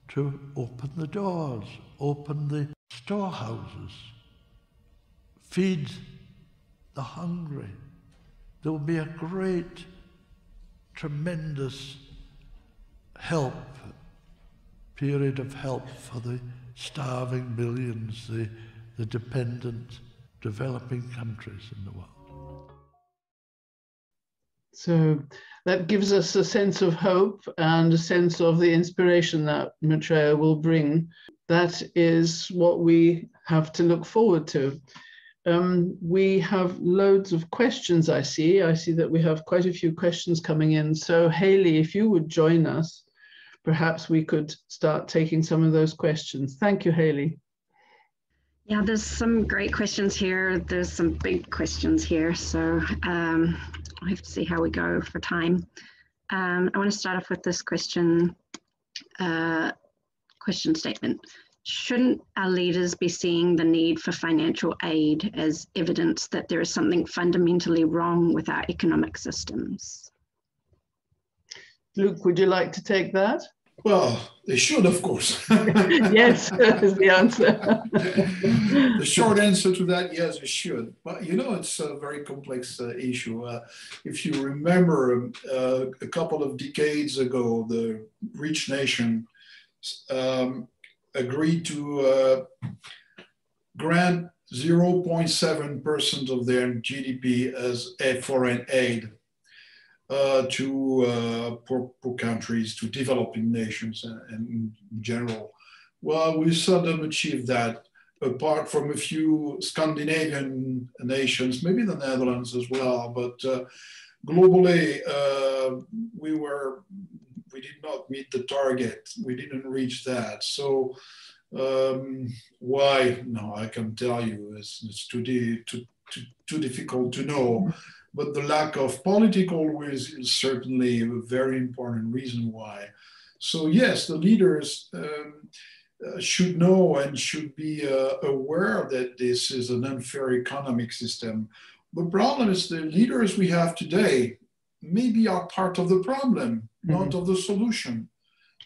to open the doors, open the storehouses, feed the hungry. There will be a great, tremendous period of help for the starving millions, the dependent, developing countries in the world. So that gives us a sense of hope and a sense of the inspiration that Maitreya will bring. That is what we have to look forward to. We have loads of questions, I see. I see that we have quite a few questions coming in. So Hayley, if you would join us, perhaps we could start taking some of those questions. Thank you, Hayley. Yeah, there's some great questions here. There's some big questions here. So I have to see how we go for time. I want to start off with this question statement. Shouldn't our leaders be seeing the need for financial aid as evidence that there is something fundamentally wrong with our economic systems? Luke, would you like to take that? Well, they should, of course. Yes, is the answer. The short answer to that, yes, it should. But you know, it's a very complex issue. If you remember, a couple of decades ago, the rich nation agreed to grant 0.7% of their GDP as foreign aid to poor countries, to developing nations and in general. Well, we seldom achieved that, apart from a few Scandinavian nations, maybe the Netherlands as well, but globally, we did not meet the target. We didn't reach that. So why? No, I can tell you, it's too difficult to know. But the lack of political will is certainly a very important reason why. So yes, the leaders should know and should be aware that this is an unfair economic system. The problem is the leaders we have today maybe are part of the problem, not of the solution,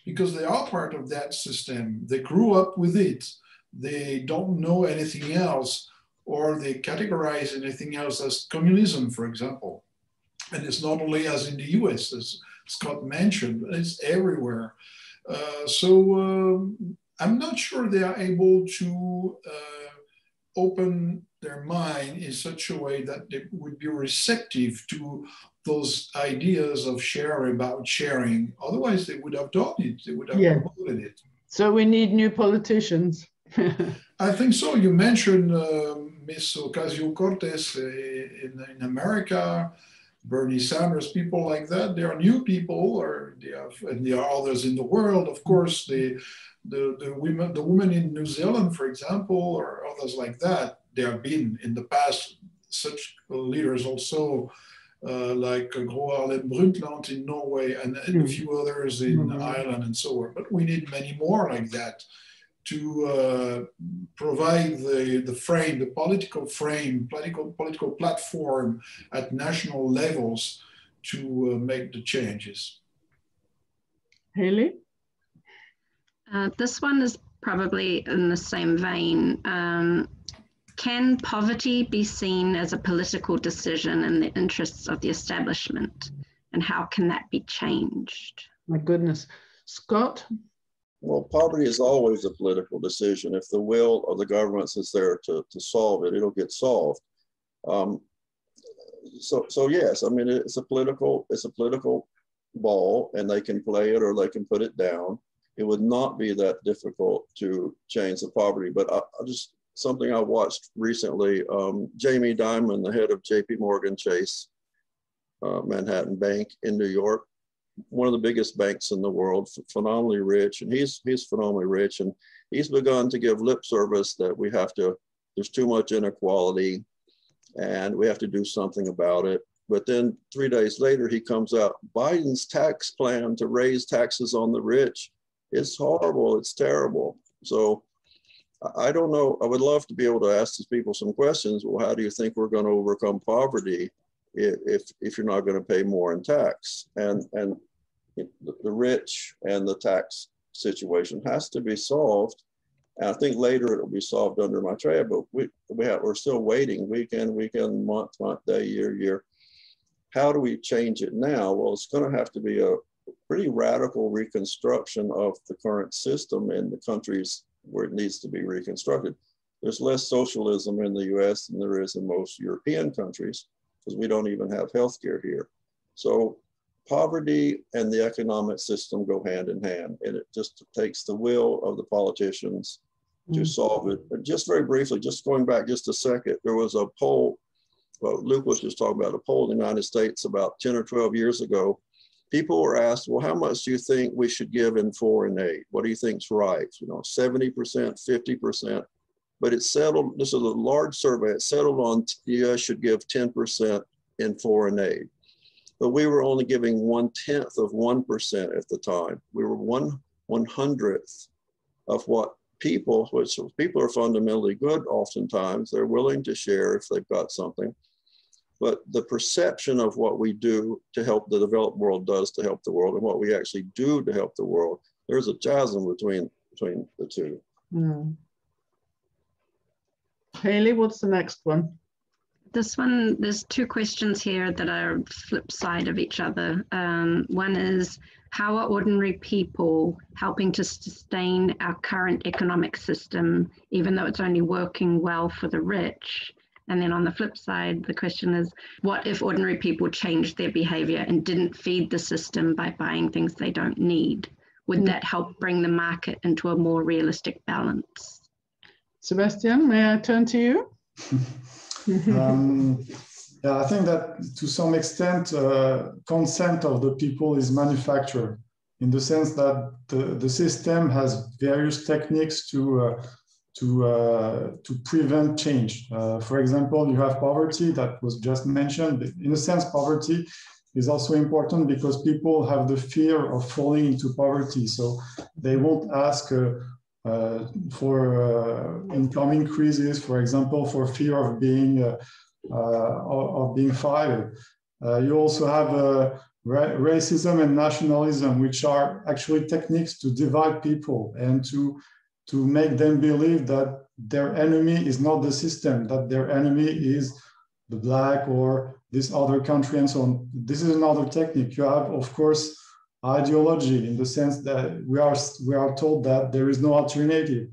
because they are part of that system. They grew up with it. They don't know anything else, or they categorize anything else as communism, for example. And it's not only as in the US, as Scott mentioned, but it's everywhere. So I'm not sure they are able to open their mind in such a way that they would be receptive to those ideas of sharing. Otherwise, they would have done it. They would have promoted it. So we need new politicians. I think so. You mentioned Miss Ocasio-Cortez in America, Bernie Sanders, people like that. They are new people, and there are others in the world. Of course, the women in New Zealand, for example, or others like that. There have been in the past such leaders also like Gro Harlem Brundtland in Norway and a few others in Ireland and so on. But we need many more like that to provide the frame, the political frame, political platform at national levels to make the changes. Haley? This one is probably in the same vein. Can poverty be seen as a political decision in the interests of the establishment? And how can that be changed? My goodness. Scott? Well, poverty is always a political decision. If the will of the governments is there to solve it, it'll get solved. So yes, I mean, it's a political ball, and they can play it or they can put it down. It would not be that difficult to change the poverty. But I just, something I watched recently, Jamie Dimon, the head of JP Morgan Chase Manhattan Bank in New York, one of the biggest banks in the world, phenomenally rich, and he's phenomenally rich, and he's begun to give lip service that there's too much inequality and we have to do something about it. But then 3 days later, he comes out, Biden's tax plan to raise taxes on the rich, it's horrible, it's terrible. So I don't know, I would love to be able to ask these people some questions. Well, how do you think we're going to overcome poverty if you're not going to pay more in tax? And the rich and the tax situation has to be solved. And I think later it'll be solved under Maitreya, but we're still waiting week in, month, day, year. How do we change it now? Well, it's going to have to be a pretty radical reconstruction of the current system in the countries where it needs to be reconstructed. There's less socialism in the US than there is in most European countries, because we don't even have healthcare here. So poverty and the economic system go hand in hand, and it just takes the will of the politicians to solve it. But just very briefly, just going back just a second, there was a poll, well, Luke was just talking about a poll in the United States about 10 or 12 years ago. People were asked, well, how much do you think we should give in foreign aid? What do you think's right? 70%, 50%. But it settled, this is a large survey, it settled on the US should give 10% in foreign aid. But we were only giving 1/10 of 1% at the time. We were 1/100th of what people, which people are fundamentally good oftentimes, they're willing to share if they've got something. But the perception of what we do to help the developed world does to help the world and what we actually do to help the world, there's a chasm between the two. Haley, what's the next one? This one, there's two questions here that are flip side of each other. One is, how are ordinary people helping to sustain our current economic system, even though it's only working well for the rich? And then on the flip side, the question is, what if ordinary people changed their behavior and didn't feed the system by buying things they don't need? Would that help bring the market into a more realistic balance? Sébastien, may I turn to you? Yeah, I think that to some extent, consent of the people is manufactured, in the sense that the system has various techniques to prevent change. For example, you have poverty that was just mentioned. In a sense, poverty is also important because people have the fear of falling into poverty, so they won't ask for income increases, for example, for fear of being fired. You also have racism and nationalism, which are actually techniques to divide people and to make them believe that their enemy is not the system, that their enemy is the black or this other country and so on. This is another technique. You have, of course, ideology, in the sense that we are told that there is no alternative.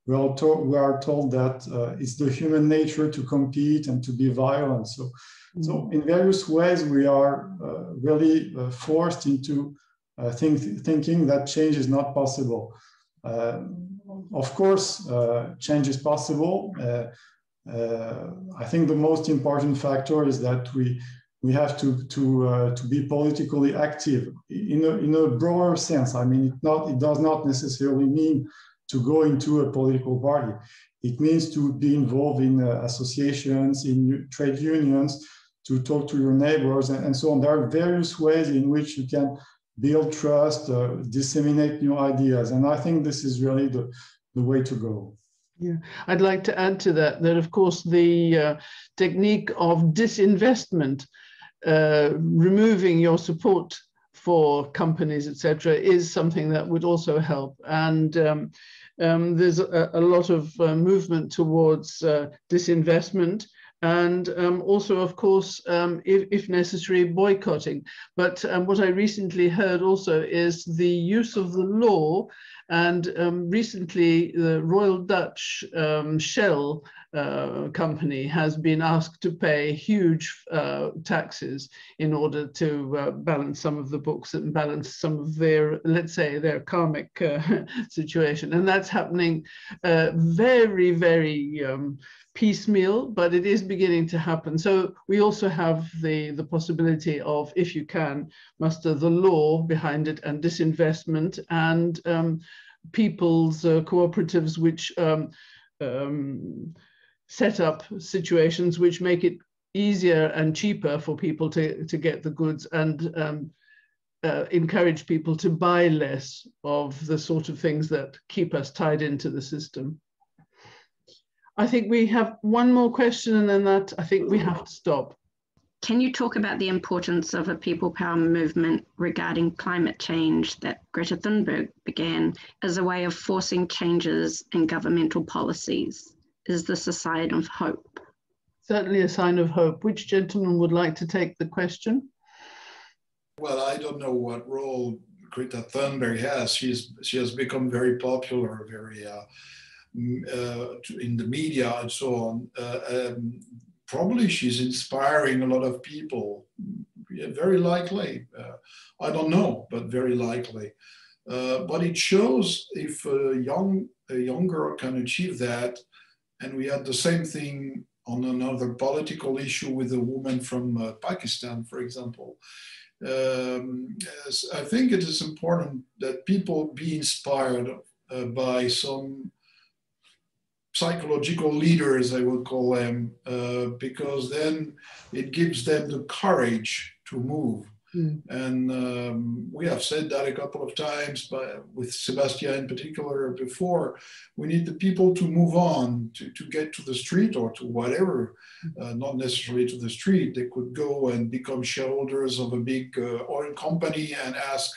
We are told that it's the human nature to compete and to be violent. So in various ways, we are really forced into thinking that change is not possible. Of course, change is possible. I think the most important factor is that we have to be politically active in a broader sense. I mean, it does not necessarily mean to go into a political party. It means to be involved in associations, in trade unions, to talk to your neighbors, and so on. There are various ways in which you can build trust, disseminate new ideas. And I think this is really the way to go. Yeah, I'd like to add to that, of course, the technique of disinvestment, removing your support for companies, etc., is something that would also help. And there's a lot of movement towards disinvestment, and also, of course, if necessary, boycotting. But what I recently heard also is the use of the law. And recently, the Royal Dutch Shell company has been asked to pay huge taxes in order to balance some of the books and balance some of their, let's say, their karmic situation. And that's happening very, very piecemeal, but it is beginning to happen. So we also have the possibility of, if you can, muster the law behind it, and disinvestment, and people's cooperatives which set up situations which make it easier and cheaper for people to get the goods, and encourage people to buy less of the sort of things that keep us tied into the system. I think we have one more question, and then that I think we have to stop. Can you talk about the importance of a people power movement regarding climate change that Greta Thunberg began as a way of forcing changes in governmental policies? Is this a sign of hope? Certainly a sign of hope. Which gentleman would like to take the question? Well, I don't know what role Greta Thunberg has. She has become very popular, very in the media and so on. Probably she's inspiring a lot of people, very likely. I don't know, but very likely. But it shows if a young girl can achieve that. And we had the same thing on another political issue with a woman from Pakistan, for example. I think it is important that people be inspired by some psychological leaders, I would call them, because then it gives them the courage to move. Mm. And we have said that a couple of times, but with Sébastien in particular before, we need the people to move on, to get to the street or to whatever, not necessarily to the street. They could go and become shareholders of a big oil company and ask,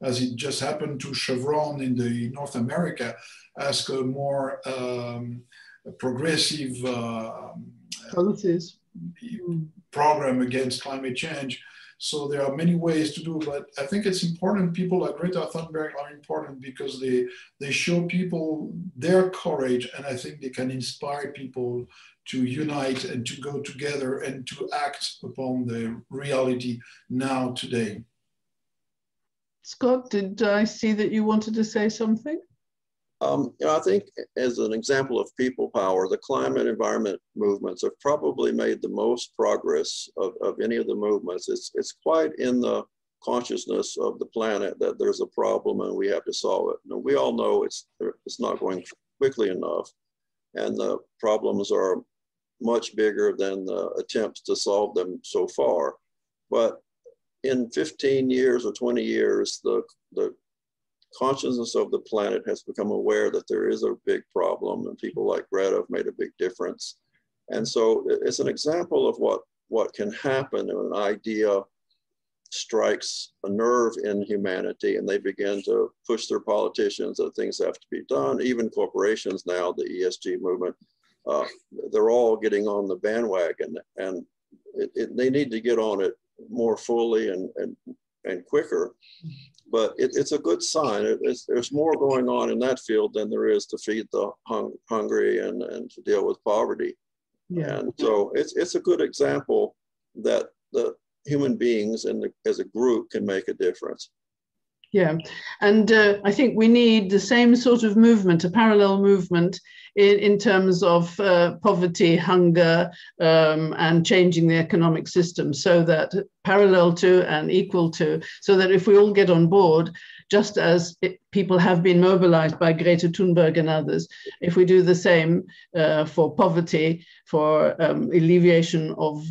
as it just happened to Chevron in the North America, ask a more progressive policies program against climate change. So there are many ways to do, but I think it's important. People like Greta Thunberg are important because they show people their courage, and I think they can inspire people to unite and to go together and to act upon the reality now, today. Scott, did I see that you wanted to say something? I think as an example of people power, the climate environment movements have probably made the most progress of any of the movements. It's quite in the consciousness of the planet that there's a problem and we have to solve it. Now, we all know it's not going quickly enough, and the problems are much bigger than the attempts to solve them so far. But in 15 years or 20 years, the consciousness of the planet has become aware that there is a big problem, and people like Greta have made a big difference. And so it's an example of what can happen when an idea strikes a nerve in humanity and they begin to push their politicians that things have to be done. Even corporations now, the ESG movement, they're all getting on the bandwagon, and they need to get on it more fully and quicker. But it's a good sign. There's more going on in that field than there is to feed the hungry and to deal with poverty. Yeah. And so it's a good example that the human beings as a group can make a difference. Yeah, and I think we need the same sort of movement, a parallel movement in terms of poverty, hunger, and changing the economic system, so that parallel to and equal to, so that if we all get on board, just as people have been mobilized by Greta Thunberg and others, if we do the same for poverty, for alleviation of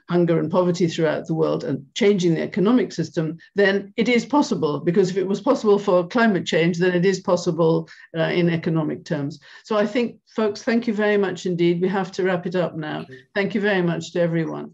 hunger and poverty throughout the world and changing the economic system, then it is possible, because if it was possible for climate change, then it is possible in economic terms. So I think, folks, thank you very much indeed. We have to wrap it up now. Thank you very much to everyone.